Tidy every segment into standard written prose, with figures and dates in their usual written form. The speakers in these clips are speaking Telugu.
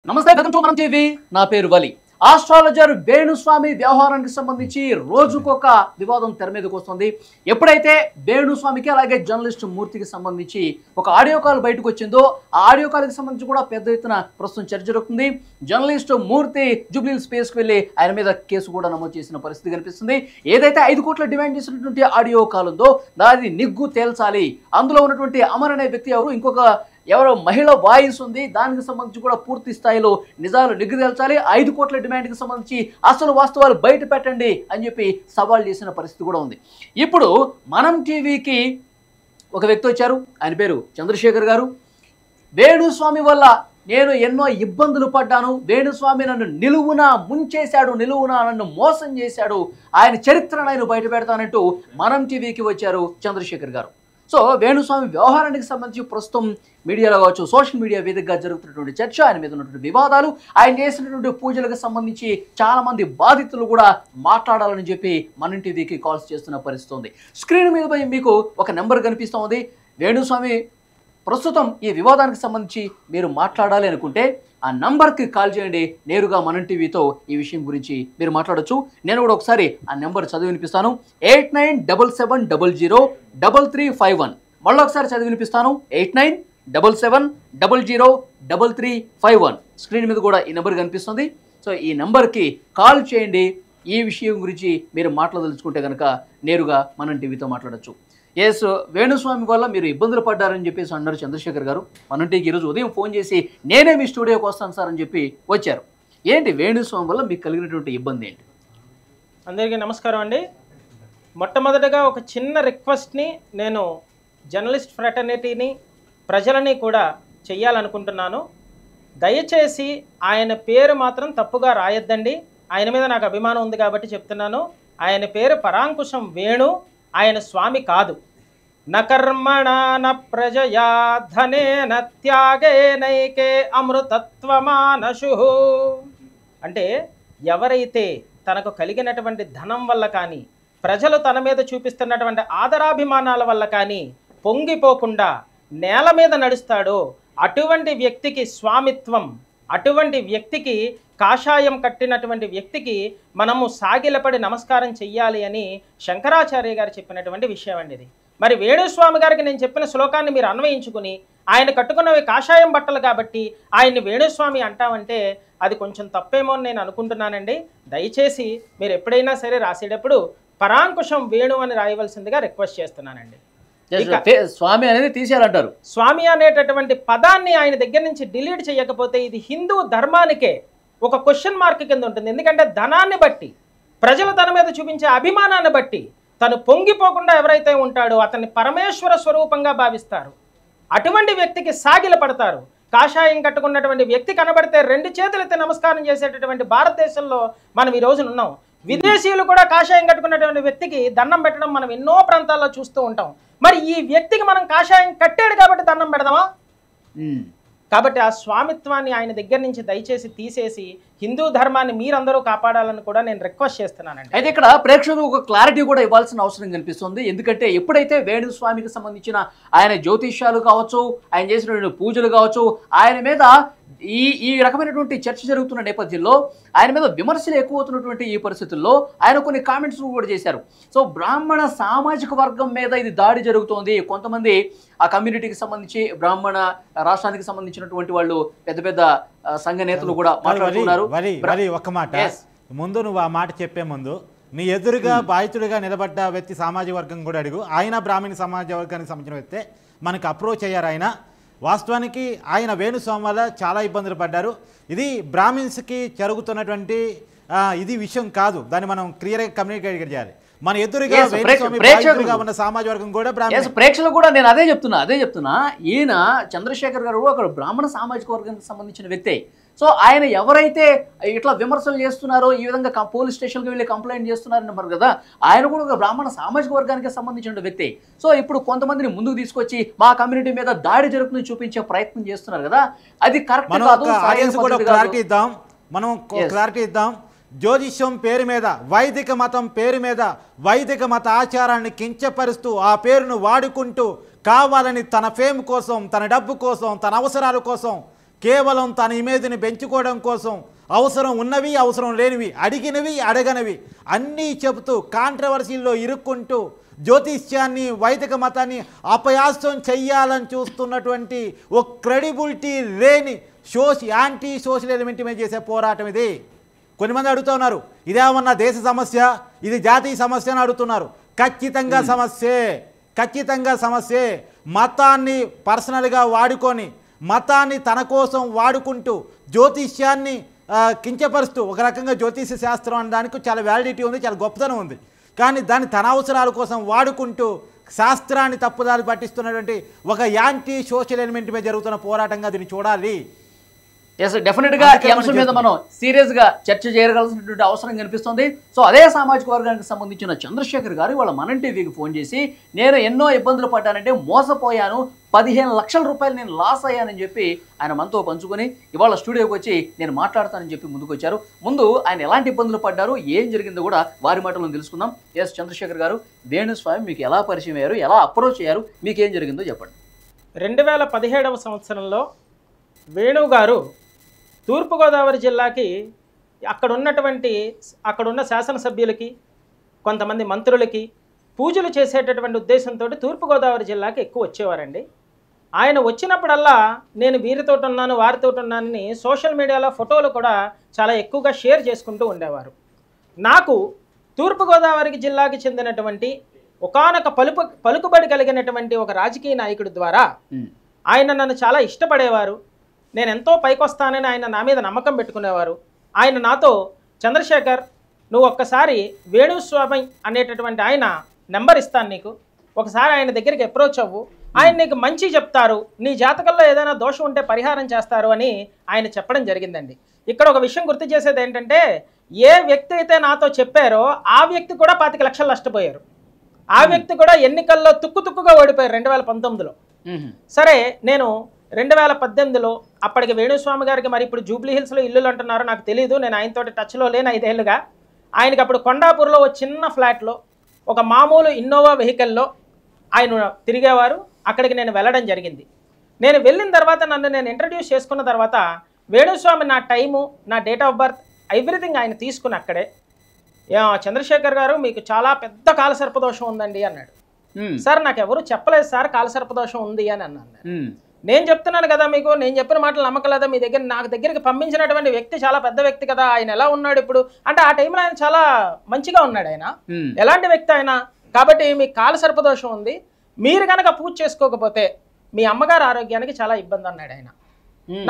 నమస్తే, వెల్కమ్ టు మనం టీవీ. నా పేరు వలి. ఆస్ట్రాలజర్ వేణుస్వామి వ్యవహారానికి సంబంధించి రోజుకొక వివాదం తెర మీదకి వస్తుంది. ఎప్పుడైతే వేణుస్వామికి అలాగే జర్నలిస్ట్ మూర్తికి సంబంధించి ఒక ఆడియో కాల్ బయటకు వచ్చిందో ఆ ఆడియో కాల్కి సంబంధించి కూడా పెద్ద ఎత్తున ప్రస్తుతం చర్చ జరుగుతుంది. జర్నలిస్ట్ మూర్తి జూబ్లీ స్పేస్కి వెళ్ళి ఆయన మీద కేసు కూడా నమోదు చేసిన పరిస్థితి కనిపిస్తుంది. ఏదైతే 5 కోట్ల డిమాండ్ చేసినటువంటి ఆడియో కాల్ ఉందో దాని నిగ్గు తేల్చాలి. అందులో ఉన్నటువంటి అమర్ అనే వ్యక్తి ఎవరో మహిళ వాయిస్ ఉంది, దానికి సంబంధించి కూడా పూర్తి స్థాయిలో నిజాలు నిగ్గు తేల్చాలి. 5 కోట్ల డిమాండ్కి సంబంధించి అసలు వాస్తవాలు బయట పెట్టండి అని చెప్పి సవాల్ చేసిన పరిస్థితి కూడా ఉంది. ఇప్పుడు మనం టీవీకి ఒక వ్యక్తి వచ్చారు, ఆయన పేరు చంద్రశేఖర్ గారు. వేణుస్వామి వల్ల నేను ఎన్నో ఇబ్బందులు పడ్డాను, వేణుస్వామి నన్ను నిలువున ముంచేశాడు, నిలువున నన్ను మోసం చేశాడు, ఆయన చరిత్రను ఆయన బయట పెడతానంటూ మనం టీవీకి వచ్చారు చంద్రశేఖర్ గారు. సో వేణుస్వామి వ్యవహారానికి సంబంధించి ప్రస్తుతం మీడియాలో కావచ్చు, సోషల్ మీడియా వేదికగా జరుగుతున్నటువంటి చర్చ, ఆయన మీద ఉన్నటువంటి వివాదాలు, ఆయన చేసినటువంటి పూజలకు సంబంధించి చాలామంది బాధితులు కూడా మాట్లాడాలని చెప్పి మన టీవీకి కాల్స్ చేస్తున్న పరిస్థితి ఉంది. స్క్రీన్ మీద మీకు ఒక నెంబర్ కనిపిస్తూ ఉంది. వేణుస్వామి ప్రస్తుతం ఈ వివాదానికి సంబంధించి మీరు మాట్లాడాలి అనుకుంటే ఆ నంబర్కి కాల్ చేయండి. నేరుగా మనం టీవీతో ఈ విషయం గురించి మీరు మాట్లాడొచ్చు. నేను కూడా ఒకసారి ఆ నెంబర్ చదివి వినిపిస్తాను. 8977003351. మళ్ళీ ఒకసారి చదివి వినిపిస్తాను. 8977003351. స్క్రీన్ మీద కూడా ఈ నెంబర్ కనిపిస్తుంది. సో ఈ నెంబర్కి కాల్ చేయండి. ఈ విషయం గురించి మీరు మాట్లాడదలుచుకుంటే కనుక నేరుగా మనం టీవీతో మాట్లాడచ్చు. ఎస్, వేణుస్వామి వల్ల మీరు ఇబ్బందులు పడ్డారని చెప్పేసి అన్నారు చంద్రశేఖర్ గారు. మన టీకి ఈరోజు ఉదయం ఫోన్ చేసి నేనే మీ స్టూడియోకి వస్తాను సార్ అని చెప్పి వచ్చారు. ఏంటి వేణుస్వామి వల్ల మీకు కలిగినటువంటి ఇబ్బంది ఏంటి? అందరికీ నమస్కారం అండి. మొట్టమొదటిగా ఒక చిన్న రిక్వెస్ట్ని నేను జర్నలిస్ట్ ఫ్రెటర్నిటీని, ప్రజలని కూడా చెయ్యాలనుకుంటున్నాను. దయచేసి ఆయన పేరు మాత్రం తప్పుగా రాయొద్దండి. ఆయన మీద నాకు అభిమానం ఉంది కాబట్టి చెప్తున్నాను. ఆయన పేరు పరాంకుశం వేణు, ఆయన స్వామి కాదు. నకర్మణ న ప్రజయా ధనేన త్యాగేనైకే అమృతత్వమానశు. అంటే ఎవరైతే తనకు కలిగినటువంటి ధనం వల్ల కానీ, ప్రజలు తన మీద చూపిస్తున్నటువంటి ఆదరాభిమానాల వల్ల కానీ పొంగిపోకుండా నేల మీద నడుస్తాడో అటువంటి వ్యక్తికి స్వామిత్వం, అటువంటి వ్యక్తికి, కాషాయం కట్టినటువంటి వ్యక్తికి మనము సాగిలపడి నమస్కారం చెయ్యాలి అని శంకరాచార్య గారు చెప్పినటువంటి విషయం అండి ఇది. మరి వేణుస్వామి గారికి నేను చెప్పిన శ్లోకాన్ని మీరు అన్వయించుకుని, ఆయన కట్టుకున్నవి కాషాయం బట్టలు కాబట్టి ఆయన్ని వేణుస్వామి అంటామంటే అది కొంచెం తప్పేమో అని నేను అనుకుంటున్నానండి. దయచేసి మీరు ఎప్పుడైనా సరే రాసేటప్పుడు పరాంకుశం వేణు అని రాయవలసిందిగా రిక్వెస్ట్ చేస్తున్నానండి. స్వామి అనేది తీసేయాలంటారు. స్వామి అనేటటువంటి పదాన్ని ఆయన దగ్గర నుంచి డిలీట్ చేయకపోతే ఇది హిందూ ధర్మానికే ఒక క్వశ్చన్ మార్క్ కింద ఉంటుంది. ఎందుకంటే ధనాన్ని బట్టి, ప్రజలు తన మీద చూపించే అభిమానాన్ని బట్టి తను పొంగిపోకుండా ఎవరైతే ఉంటాడో అతన్ని పరమేశ్వర స్వరూపంగా భావిస్తారు. అటువంటి వ్యక్తికి సాగిల పడతారు. కాషాయం కట్టుకున్నటువంటి వ్యక్తి కనబడితే 2 చేతులెత్తి నమస్కారం చేసేటటువంటి భారతదేశంలో మనం ఈ రోజున ఉన్నాం. విదేశీయులు కూడా కాషాయం కట్టుకున్నటువంటి వ్యక్తికి దండం పెట్టడం మనం ఎన్నో ప్రాంతాల్లో చూస్తూ ఉంటాం. మరి ఈ వ్యక్తికి మనం కాషాయం కట్టాడు కాబట్టి దండం పెడదామా? కాబట్టి ఆ స్వామిత్వాన్ని ఆయన దగ్గర నుంచి దయచేసి తీసేసి హిందూ ధర్మాన్ని మీరందరూ కాపాడాలని కూడా నేను రిక్వెస్ట్ చేస్తున్నానండి. అయితే ఇక్కడ ప్రేక్షకులకు ఒక క్లారిటీ కూడా ఇవ్వాల్సిన అవసరం కనిపిస్తుంది. ఎందుకంటే ఎప్పుడైతే వేణుస్వామికి సంబంధించిన ఆయన జ్యోతిష్యాలు కావచ్చు, ఆయన చేసినటువంటి పూజలు కావచ్చు, ఆయన మీద ఈ రకమైనటువంటి చర్చ జరుగుతున్న నేపథ్యంలో ఆయన మీద విమర్శలు ఎక్కువ అవుతున్నటువంటి ఈ పరిస్థితుల్లో ఆయన కొన్ని కామెంట్స్ కూడా చేశారు. సో బ్రాహ్మణ సామాజిక వర్గం మీద ఇది దాడి జరుగుతోంది. కొంతమంది ఆ కమ్యూనిటీకి సంబంధించి, బ్రాహ్మణ రాష్ట్రానికి సంబంధించినటువంటి వాళ్ళు, పెద్ద పెద్ద సంఘ నేతలు కూడా మాట్లాడుతున్నారు. ఒక్క మాట ముందు, నువ్వు ఆ మాట చెప్పే ముందు నీ ఎదురుగా బాధితుడిగా నిలబడ్డ వ్యక్తి సామాజిక వర్గం కూడా అడుగు. ఆయన బ్రాహ్మణ సమాజ వర్గానికి సంబంధించిన వ్యక్తే మనకు అప్రోచ్ అయ్యారు. ఆయన వాస్తవానికి ఆయన వేణుస్వామి వల్ల చాలా ఇబ్బందులు పడ్డారు. ఇది బ్రాహ్మిన్స్కి జరుగుతున్నటువంటి ఇది విషయం కాదు. దాన్ని మనం క్లియర్గా కమ్యూనికేట్ చేయాలి. మన ఎదురుగా ఉన్న సామాజిక వర్గం కూడా ప్రేక్షకులు కూడా నేను అదే చెప్తున్నా. ఈయన చంద్రశేఖర్ గారు ఒక బ్రాహ్మణ సామాజిక వర్గానికి సంబంధించిన వ్యక్తే. సో ఆయన ఎవరైతే ఇట్లా విమర్శలు చేస్తున్నారో, ఈ విధంగా పోలీస్ స్టేషన్కి వెళ్ళి కంప్లైంట్ చేస్తున్నారన్నారు కదా, ఆయన కూడా ఒక బ్రాహ్మణ సామాజిక వర్గానికి సంబంధించిన వ్యక్తి. సో ఇప్పుడు కొంతమందిని ముందుకు తీసుకొచ్చి మా కమ్యూనిటీ మీద దాడి జరుగుతుందని చూపించే ప్రయత్నం చేస్తున్నారు కదా, అది కరెక్ట్ కాదు. క్లారిటీ ఇద్దాం. జ్యోతిష్యం పేరు మీద, వైదిక మతం పేరు మీద, వైదిక మత ఆచారాన్ని కించపరుస్తూ ఆ పేరును వాడుకుంటూ కావాలని తన ఫేమ్ కోసం, తన డబ్బు కోసం, తన అవసరాల కోసం కేవలం తన ఇమేజ్ని పెంచుకోవడం కోసం అవసరం ఉన్నవి అవసరం లేనివి అడిగినవి అడగనివి అన్నీ చెబుతూ కాంట్రవర్సీల్లో ఇరుక్కుంటూ జ్యోతిష్యాన్ని వైదిక మతాన్ని అపయాసం చెయ్యాలని చూస్తున్నటువంటి ఒక క్రెడిబిలిటీ లేని యాంటీ సోషల్ ఎలిమెంట్ మీద చేసే పోరాటం ఇది. కొంతమంది అడుగుతూ ఉన్నారు, ఇదేమన్నా దేశ సమస్య, ఇది జాతీయ సమస్య అని అడుగుతున్నారు. ఖచ్చితంగా సమస్యే. మతాన్ని పర్సనల్గా వాడుకొని మతాన్ని తన కోసం వాడుకుంటూ జ్యోతిష్యాన్ని కించపరుస్తూ ఒక రకంగా జ్యోతిష శాస్త్రం అనే దానికి చాలా వ్యాలిడిటీ ఉంది, చాలా గొప్పతనం ఉంది. కానీ దాన్ని తన అవసరాల కోసం వాడుకుంటూ శాస్త్రాన్ని తప్పుదారి పట్టిస్తున్నటువంటి ఒక యాంటీ సోషల్ ఎలిమెంట్ మీద జరుగుతున్న పోరాటంగా దీన్ని చూడాలి. ఎస్, డెఫినెట్గా ఈ అంశం మీద మనం సీరియస్గా చర్చ చేయగలసినటువంటి అవసరం కనిపిస్తుంది. సో అదే సామాజిక వర్గానికి సంబంధించిన చంద్రశేఖర్ గారు వాళ్ళ మనం టీవీకి ఫోన్ చేసి నేను ఎన్నో ఇబ్బందులు పడ్డానంటే మోసపోయాను, 15 లక్షల రూపాయలు నేను లాస్ అయ్యానని చెప్పి ఆయన మనతో పంచుకొని ఇవాళ స్టూడియోకి వచ్చి నేను మాట్లాడతానని చెప్పి ముందుకు వచ్చారు. ముందు ఆయన ఎలాంటి ఇబ్బందులు పడ్డారు, ఏం జరిగిందో కూడా వారి మాటలను తెలుసుకుందాం. ఎస్ చంద్రశేఖర్ గారు, వేణుస్వామి మీకు ఎలా పరిచయం అయ్యారు, ఎలా అప్రోచ్ అయ్యారు, మీకు ఏం జరిగిందో చెప్పండి. 2017వ సంవత్సరంలో వేణు గారు తూర్పుగోదావరి జిల్లాకి అక్కడున్న శాసనసభ్యులకి కొంతమంది మంత్రులకి పూజలు చేసేటటువంటి ఉద్దేశంతో తూర్పుగోదావరి జిల్లాకి ఎక్కువ వచ్చేవారండి. ఆయన వచ్చినప్పుడల్లా నేను వీరితో ఉన్నాను వారితో ఉన్నానని సోషల్ మీడియాలో ఫోటోలు కూడా చాలా ఎక్కువగా షేర్ చేసుకుంటూ ఉండేవారు. నాకు తూర్పుగోదావరి జిల్లాకి చెందినటువంటి ఒకానొక పలుకుబడి కలిగినటువంటి ఒక రాజకీయ నాయకుడి ద్వారా ఆయన నన్ను చాలా ఇష్టపడేవారు. నేను ఎంతో పైకొస్తానని ఆయన నా మీద నమ్మకం పెట్టుకునేవారు. ఆయన నాతో చంద్రశేఖర్ నువ్వు ఒక్కసారి వేణుస్వామి అనేటటువంటి ఆయన నెంబర్ ఇస్తాను నీకు, ఒకసారి ఆయన దగ్గరికి అప్రోచ్ అవ్వు, ఆయన నీకు మంచి చెప్తారు, నీ జాతకంలో ఏదైనా దోషం ఉంటే పరిహారం చేస్తారు అని ఆయన చెప్పడం జరిగిందండి. ఇక్కడ ఒక విషయం గుర్తు చేసేది ఏంటంటే ఏ వ్యక్తి అయితే నాతో చెప్పారో ఆ వ్యక్తి కూడా 25 లక్షలు నష్టపోయారు. ఆ వ్యక్తి కూడా ఎన్నికల్లో తుక్కుగా ఓడిపోయారు 2019లో. సరే నేను 2018లో అప్పటికి వేణుస్వామి గారికి మరి ఇప్పుడు జూబ్లీ హిల్స్లో ఇల్లులు అంటున్నారు నాకు తెలియదు, నేను ఆయనతోటి టచ్లో లేను 5 ఏళ్ళుగా. ఆయనకి అప్పుడు కొండాపూర్లో ఒక చిన్న ఫ్లాట్లో ఒక మామూలు ఇన్నోవా వెహికల్లో ఆయన తిరిగేవారు. అక్కడికి నేను వెళ్ళడం జరిగింది. నేను వెళ్ళిన తర్వాత నన్ను నేను ఇంట్రడ్యూస్ చేసుకున్న తర్వాత వేణుస్వామి నా టైము, నా డేట్ ఆఫ్ బర్త్, ఎవ్రీథింగ్ ఆయన తీసుకుని అక్కడే చంద్రశేఖర్ గారు మీకు చాలా పెద్ద కాలసర్పదోషం ఉందండి అన్నాడు. సార్ నాకు ఎవరు చెప్పలేదు సార్ కాలసర్పదోషం ఉంది అని అన్నాను. నేను చెప్తున్నాను కదా మీకు, నేను చెప్పిన మాటలు నమ్మకలేదా, మీ దగ్గర నాకు దగ్గరికి పంపించినటువంటి వ్యక్తి చాలా పెద్ద వ్యక్తి కదా, ఆయన ఎలా ఉన్నాడు ఇప్పుడు అంటే ఆ టైంలో ఆయన చాలా మంచిగా ఉన్నాడు. ఆయన ఎలాంటి వ్యక్తి ఆయన, కాబట్టి మీకు కాలసర్పదోషం ఉంది, మీరు కనుక పూజ చేసుకోకపోతే మీ అమ్మగారు ఆరోగ్యానికి చాలా ఇబ్బంది అన్నాడు ఆయన.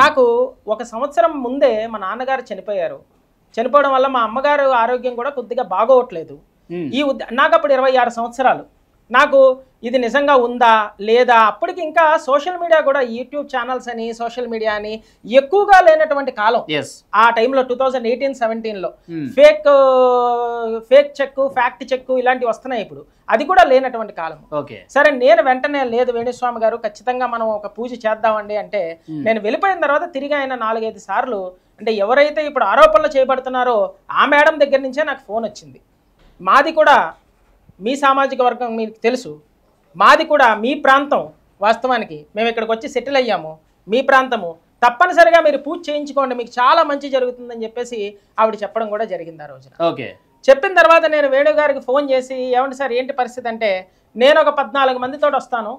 నాకు 1 సంవత్సరం ముందే మా నాన్నగారు చనిపోయారు. చనిపోవడం వల్ల మా అమ్మగారు ఆరోగ్యం కూడా కొద్దిగా బాగోవట్లేదు. నాకు అప్పుడు 26 సంవత్సరాలు. నాకు ఇది నిజంగా ఉందా లేదా, అప్పటికి ఇంకా సోషల్ మీడియా కూడా యూట్యూబ్ ఛానల్స్ అని సోషల్ మీడియా అని ఎక్కువగా లేనటువంటి కాలం. ఆ టైంలో 2018-17లో ఫేక్ చెక్, ఫ్యాక్ట్ చెక్ ఇలాంటివి వస్తున్నాయి. ఇప్పుడు అది కూడా లేనటువంటి కాలం. సరే నేను వెంటనే లేదు వేణుస్వామి గారు ఖచ్చితంగా మనం ఒక పూజ చేద్దామండి అంటే నేను వెళ్ళిపోయిన తర్వాత తిరిగి ఆయన 4-5 సార్లు అంటే ఎవరైతే ఇప్పుడు ఆరోపణలు చేయబడుతున్నారో ఆ మేడం దగ్గర నుంచే నాకు ఫోన్ వచ్చింది. మాది కూడా మీ సామాజిక వర్గం మీకు తెలుసు, మాది కూడా మీ ప్రాంతం, వాస్తవానికి మేము ఇక్కడికి వచ్చి సెటిల్ అయ్యాము, మీ ప్రాంతము, తప్పనిసరిగా మీరు పూజ చేయించుకోండి మీకు చాలా మంచి జరుగుతుందని చెప్పేసి ఆవిడ చెప్పడం కూడా జరిగింది ఆ రోజున. చెప్పిన తర్వాత నేను వేణు గారికి ఫోన్ చేసి ఏమండి సార్ ఏంటి పరిస్థితి అంటే నేను ఒక 14 మందితో వస్తాను,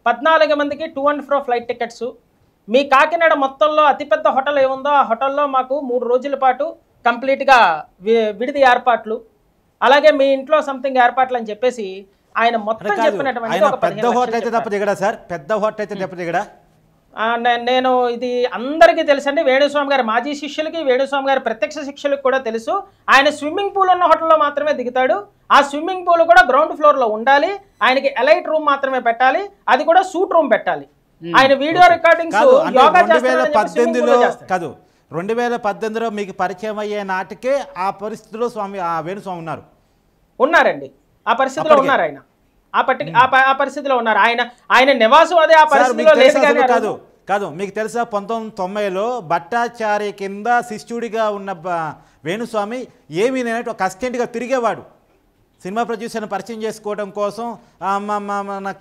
14 మందికి 2 and fro ఫ్లైట్ టికెట్స్, మీ కాకినాడ మొత్తంలో అతిపెద్ద హోటల్ ఏముందో ఆ హోటల్లో మాకు 3 రోజుల పాటు కంప్లీట్గా విడిది ఏర్పాట్లు, అలాగే మీ ఇంట్లో సంథింగ్ ఏర్పాట్లు అని చెప్పేసి ఆయన మొత్తం చెప్పినటువంటి నేను ఇది అందరికీ తెలుసండి. వేణుస్వామి గారు మాజీ శిష్యులకి, వేణుస్వామి గారు ప్రత్యక్ష శిష్యులకు కూడా తెలుసు. ఆయన స్విమ్మింగ్ పూల్ ఉన్న హోటల్లో మాత్రమే దిగుతాడు. ఆ స్విమ్మింగ్ పూల్ కూడా గ్రౌండ్ ఫ్లోర్లో ఉండాలి. ఆయనకి ఎలైట్ రూమ్ మాత్రమే పెట్టాలి, అది కూడా సూట్ రూమ్ పెట్టాలి. ఆయన వీడియో రికార్డింగ్స్ 2018లో మీకు పరిచయం అయ్యే నాటికే ఆ పరిస్థితిలో వేణుస్వామి ఉన్నారండి. ఆ పరిస్థితిలో ఉన్నారు ఆయన, ఆ పరిస్థితిలో ఉన్నారు ఆయన నివాసం అదే ఆ పరిస్థితిలో లేదు. కాదు మీకు తెలుసా 1990లో భట్టాచార్య కింద శిష్యుడిగా ఉన్న వేణుస్వామి ఏమీ లేనట్టు ఒక అసిస్టెంట్గా తిరిగేవాడు. సినిమా ప్రొడ్యూసర్ని పరిచయం చేసుకోవడం కోసం నాకు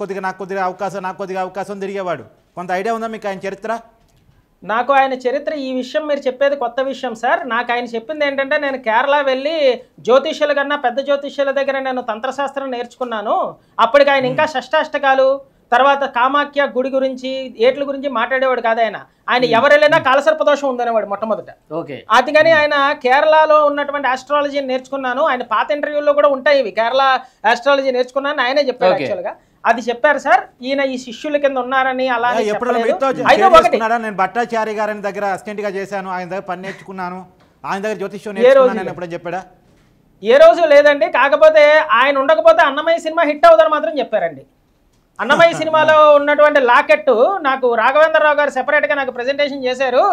కొద్దిగా అవకాశం తిరిగేవాడు. కొంత ఐడియా ఉందా మీకు ఆయన చరిత్ర? నాకు ఆయన చరిత్ర ఈ విషయం మీరు చెప్పేది కొత్త విషయం సార్. నాకు ఆయన చెప్పింది ఏంటంటే, నేను కేరళ వెళ్ళి జ్యోతిష్యుల కన్నా పెద్ద జ్యోతిష్యుల దగ్గర నేను తంత్రశాస్త్రం నేర్చుకున్నాను. అప్పటికి ఆయన ఇంకా షష్టాష్టకాలు, తర్వాత కామాఖ్య గుడి గురించి, ఏట్ల గురించి మాట్లాడేవాడు కాదు ఆయన. ఆయన ఎవరెళ్ళినా కాలసర్పదోషం ఉందనేవాడు మొట్టమొదట. అందుకని ఆయన కేరళలో ఉన్నటువంటి ఆస్ట్రాలజీ నేర్చుకున్నాను. ఆయన పాత ఇంటర్వ్యూల్లో కూడా ఉంటాయి ఇవి, కేరళ ఆస్ట్రాలజీ నేర్చుకున్నాను ఆయనే చెప్పాడు. యాక్చువల్గా అది చెప్పారు సార్. ఈయన ఈ శిష్యుల కింద ఉన్నారని అలా నేను భట్టాచారి గారి దగ్గర అసిస్టెంట్ గా చేశాను, ఆయన దగ్గర పని నేర్చుకున్నాను, ఆయన దగ్గర జ్యోతిష్యం నేర్చుకున్నాను ఎప్పుడని చెప్పాడా? ఏ రోజు లేదండి. కాకపోతే ఆయన ఉండకపోతే అన్నమయ్య సినిమా హిట్ అవుదని మాత్రం చెప్పారండి. అన్నమయ్య సినిమాలో ఉన్నటువంటి లాకెట్ నాకు రాఘవేంద్రరావు గారు సెపరేట్ గా నాకు ప్రెజెంటేషన్ చేశారు.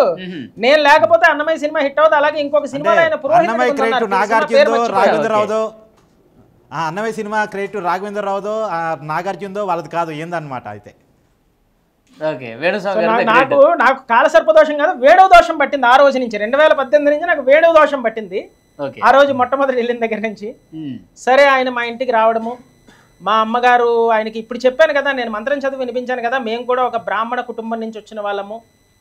నేను లేకపోతే అన్నమయ్య సినిమా హిట్ అవుతుంది. అలాగే ఇంకొక సినిమాలో ఆయన అన్నమయ్య సినిమా క్రెడిట్ రాఘవేంద్రరావుదో నాగార్జునదో వాళ్ళది కాదు ఏందన్నమాట. అయితే నాకు కాలసర్పదోషం కాదు, వేడవ దోషం పట్టింది. ఆ రోజు నుంచి 2018 నుంచి నాకు వేడవ దోషం పట్టింది. ఆ రోజు మొట్టమొదటి వెళ్ళిన దగ్గర నుంచి. సరే ఆయన మా ఇంటికి రావడము, మా అమ్మగారు ఆయనకి ఇప్పుడు చెప్పాను కదా, నేను మంత్రం చదివి వినిపించాను కదా, మేము కూడా ఒక బ్రాహ్మణ కుటుంబం నుంచి వచ్చిన వాళ్ళము.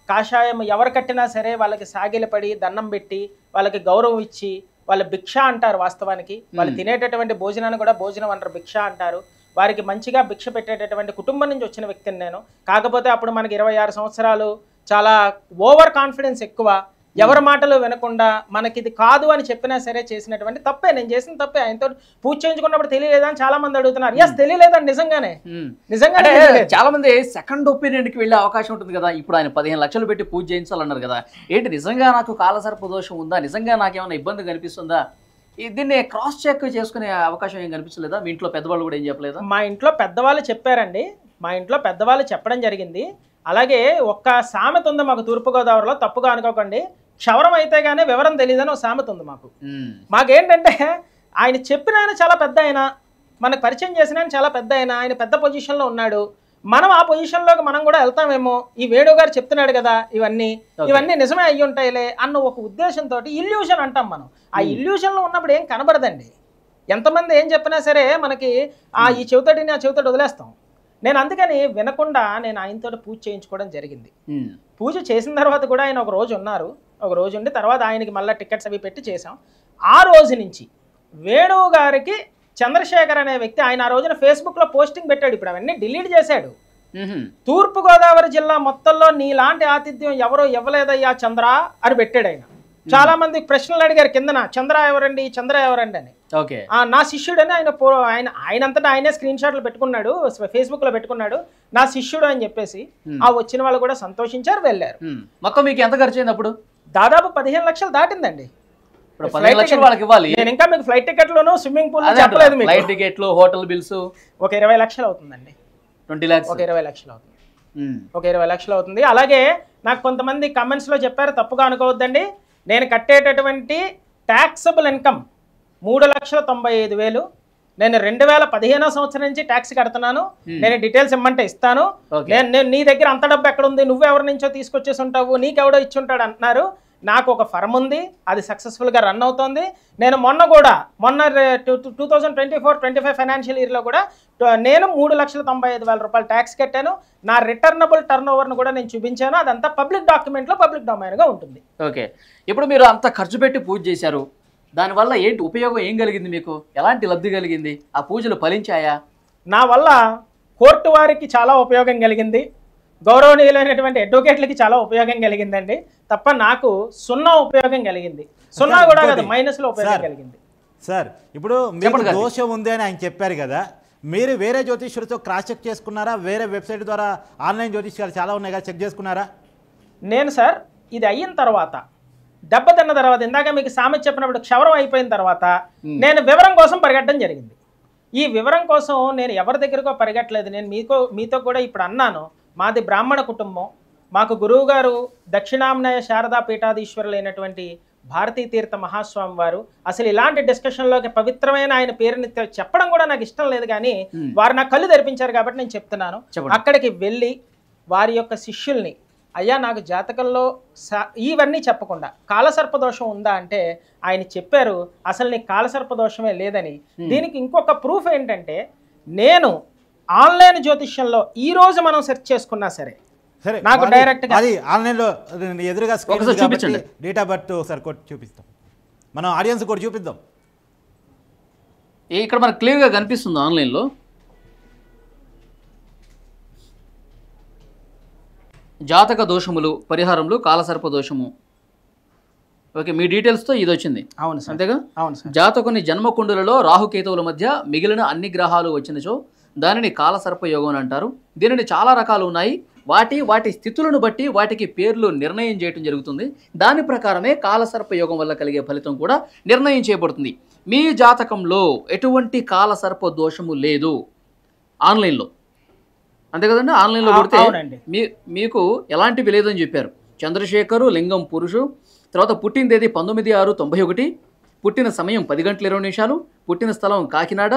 కాషాయం ఎవరు కట్టినా సరే వాళ్ళకి సాగిలపడి దండం పెట్టి వాళ్ళకి గౌరవం ఇచ్చి, వాళ్ళ భిక్ష అంటారు వాస్తవానికి, వాళ్ళు తినేటటువంటి భోజనాన్ని కూడా భోజనం అంటారు, భిక్ష అంటారు. వారికి మంచిగా భిక్ష పెట్టేటటువంటి కుటుంబం నుంచి వచ్చిన వ్యక్తిని నేను. కాకపోతే అప్పుడు మనకి 26 సంవత్సరాలు, చాలా ఓవర్ కాన్ఫిడెన్స్ ఎక్కువ, ఎవరి మాటలు వినకుండా మనకి ఇది కాదు అని చెప్పినా సరే చేసినటువంటి తప్పే. నేను చేసిన తప్పే. ఆయనతో పూజ చేయించుకున్నప్పుడు తెలియలేదా అని చాలా మంది అడుగుతున్నారు. ఎస్, తెలియలేదండి నిజంగానే. చాలా మంది సెకండ్ ఒపీనియన్ కి వెళ్ళే అవకాశం ఉంటుంది కదా. ఇప్పుడు ఆయన 15 లక్షలు పెట్టి పూజ చేయించాలన్నారు కదా, ఏంటి నిజంగా నాకు కాలసర్ప దోషం ఉందా, నిజంగా నాకేమైనా ఇబ్బంది కనిపిస్తుందా, దీన్ని క్రాస్ చెక్ చేసుకునే అవకాశం ఏం కనిపించలేదా? మీ ఇంట్లో పెద్దవాళ్ళు కూడా ఏం చెప్పలేదా? మా ఇంట్లో పెద్దవాళ్ళు చెప్పారండి. మా ఇంట్లో పెద్దవాళ్ళు చెప్పడం జరిగింది. అలాగే ఒక్క సామెత ఉంది మాకు తూర్పుగోదావరిలో, తప్పుగా అనుకోకండి, క్షవరం అయితే గానీ వివరం తెలియదని ఒక సామెత ఉంది మాకు. మాకేంటంటే ఆయన చెప్పిన ఆయన చాలా పెద్ద ఆయన, మనకు పరిచయం చేసిన ఆయన చాలా పెద్ద ఆయన పెద్ద పొజిషన్లో ఉన్నాడు. మనం ఆ పొజిషన్లోకి మనం కూడా వెళ్తామేమో, ఈ వేణు గారు చెప్తున్నాడు కదా ఇవన్నీ నిజమే అయ్యి ఉంటాయిలే అన్న ఒక ఉద్దేశంతో ఇల్యూషన్ అంటాం మనం. ఆ ఇల్యూషన్లో ఉన్నప్పుడు ఏం కనబడదండి. ఎంతమంది ఏం చెప్పినా సరే మనకి ఈ చెవితోటిని ఆ చెవితోటి వదిలేస్తాం. నేను అందుకని వినకుండా నేను ఆయనతో పూజ చేయించుకోవడం జరిగింది. పూజ చేసిన తర్వాత కూడా ఆయన ఒక రోజు ఉన్నారు. ఒక రోజు ఉండి తర్వాత ఆయనకి మళ్ళీ టికెట్స్ అవి పెట్టి చేసాం. ఆ రోజు నుంచి వేణువు గారికి చంద్రశేఖర్ అనే వ్యక్తి, ఆయన ఆ రోజున ఫేస్బుక్లో పోస్టింగ్ పెట్టాడు. ఇప్పుడు అవన్నీ డిలీట్ చేశాడు. తూర్పుగోదావరి జిల్లా మొత్తంలో నీలాంటి ఆతిథ్యం ఎవరో ఇవ్వలేదయ్యా చంద్ర అని పెట్టాడు ఆయన. చాలా మంది ప్రశ్నలు అడిగారు కిందన, చంద్ర ఎవరండి, చంద్ర ఎవరండి అని. నా శిష్యుడని ఆయనంతటా ఆయనే స్క్రీన్ షాట్లు పెట్టుకున్నాడు, ఫేస్బుక్ లో పెట్టుకున్నాడు, నా శిష్యుడు అని చెప్పేసి. ఆ వచ్చిన వాళ్ళు కూడా సంతోషించారు, వెళ్ళారు. మొత్తం మీకు ఎంత ఖర్చు అయింది అప్పుడు? దాదాపు 15 లక్షలు దాటిందండి. నేను ఇంకా మీకు ఫ్లైట్ టికెట్లోను స్విమ్మింగ్ పూల్ చెప్పలేదు. ఫ్లైట్ టికెట్లు, హోటల్ బిల్స్ ఒక 20 లక్షలు అవుతుందండి. 20 lakhs, ఒక 20 లక్షలు అవుతుంది. ఒక 20 లక్షలు అవుతుంది. అలాగే నాకు కొంతమంది కమెంట్స్ లో చెప్పారు, తప్పుగా అనుకోవద్దండి, నేను కట్టేటటువంటి ట్యాక్సబుల్ ఇన్కమ్ 3,95,000. నేను 2015 సంవత్సరం నుంచి ట్యాక్స్ కడుతున్నాను. నేను డీటెయిల్స్ ఇమ్మంటే ఇస్తాను. నేను నీ దగ్గర అంత డబ్బు ఎక్కడ ఉంది, నువ్వు ఎవరి నుంచో తీసుకొచ్చేసి ఉంటావు, నీకెవడో ఇచ్చి ఉంటాడు అంటున్నారు. నాకు ఒక ఫర్మ్ ఉంది, అది సక్సెస్ఫుల్గా రన్ అవుతుంది. నేను మొన్న 2024-25 ఫైనాన్షియల్ ఇయర్లో కూడా నేను 3,95,000 రూపాయలు ట్యాక్స్ కట్టాను. నా రిటర్నబుల్ టర్న్ ఓవర్ను కూడా నేను చూపించాను. అదంతా పబ్లిక్ డాక్యుమెంట్లో పబ్లిక్ డొమైన్గా ఉంటుంది. ఓకే, ఇప్పుడు మీరు అంత ఖర్చు పెట్టి పూజ చేశారు, దానివల్ల ఏంటి ఉపయోగం, ఏం కలిగింది మీకు, ఎలాంటి లబ్ధి కలిగింది, ఆ పూజలు ఫలించాయా? నా వల్ల కోర్టు వారికి చాలా ఉపయోగం కలిగింది, గౌరవనీయులైనటువంటి అడ్వకేట్లకి చాలా ఉపయోగం కలిగిందండి. తప్ప నాకు 0 ఉపయోగం కలిగింది. 0 కూడా కాదు, మైనస్లో ఉపయోగం కలిగింది. సార్ ఇప్పుడు మీకు దోషం ఉంది అని ఆయన చెప్పారు కదా, మీరు వేరే జ్యోతిష్యులతో క్రాస్ చెక్ చేసుకున్నారా? వేరే వెబ్సైట్ ద్వారా ఆన్లైన్ జ్యోతిష్యాలు చాలా ఉన్నాయి కదా, చెక్ చేసుకున్నారా? నేను సార్ ఇది అయిన తర్వాత, దెబ్బతిన్న తర్వాత, ఇందాక మీకు సామెత చెప్పినప్పుడు క్షవరం అయిపోయిన తర్వాత నేను వివరం కోసం పరిగెట్టడం జరిగింది. ఈ వివరం కోసం నేను ఎవరి దగ్గరకో పరిగెట్టలేదు. నేను మీతో కూడా ఇప్పుడు అన్నాను, మాది బ్రాహ్మణ కుటుంబం. మాకు గురువు గారు దక్షిణామ్నాయ శారదా పీఠాధీశ్వరులైనటువంటి భారతీ తీర్థ మహాస్వామి వారు. అసలు ఇలాంటి డిస్కషన్లోకి పవిత్రమైన ఆయన పేరుని చెప్పడం కూడా నాకు ఇష్టం లేదు, కానీ వారు నాకు కళ్ళు తెరిపించారు కాబట్టి నేను చెప్తున్నాను. అక్కడికి వెళ్ళి వారి యొక్క శిష్యుల్ని, అయ్యా నాకు జాతకంలో ఇవన్నీ చెప్పకుండా కాలసర్పదోషం ఉందా అంటే ఆయన చెప్పారు, అసలు నీకు కాలసర్పదోషమే లేదని. దీనికి ఇంకొక ప్రూఫ్ ఏంటంటే, నేను ఆన్లైన్ జ్యోతిష్యంలో ఈరోజు మనం సెర్చ్ చేసుకున్నా సరే సరే నాకు అది- direct గా- అది ఆన్లైన్లో ఎదురుగా స్క్రీన్ ఒకసారి ఉంది కాబట్టి చూపించండి. డేట్ ఆఫ్ బర్త్ ఒకసారి కొట్టి చూపిస్తాం, మనం ఆడియన్స్ కూడా చూపిద్దాం. ఇక్కడ మనకు క్లియర్గా కనిపిస్తుంది ఆన్లైన్లో. జాతక దోషములు పరిహారములు కాలసర్ప దోషము. ఓకే, మీ డీటెయిల్స్తో ఇది వచ్చింది అవును సార్, అంతేగా? అవును సార్. జాతకుని జన్మకుండులలో రాహుకేతువుల మధ్య మిగిలిన అన్ని గ్రహాలు వచ్చినచో దానిని కాలసర్ప యోగం అని అంటారు. దీనిని చాలా రకాలు ఉన్నాయి. వాటి స్థితులను బట్టి వాటికి పేర్లు నిర్ణయం చేయడం జరుగుతుంది. దాని ప్రకారమే కాలసర్ప యోగం వల్ల కలిగే ఫలితం కూడా నిర్ణయం చేయబడుతుంది. మీ జాతకంలో ఎటువంటి కాలసర్ప దోషము లేదు ఆన్లైన్లో, అంతే కదండి? ఆన్లైన్లో కొడితే అవునండి. మీకు ఎలాంటివి లేదని చెప్పారు. చంద్రశేఖరు లింగం పురుషు, తర్వాత పుట్టిన తేదీ 19/6/91, పుట్టిన సమయం 10 గంటల 20 నిమిషాలు, పుట్టిన స్థలం కాకినాడ,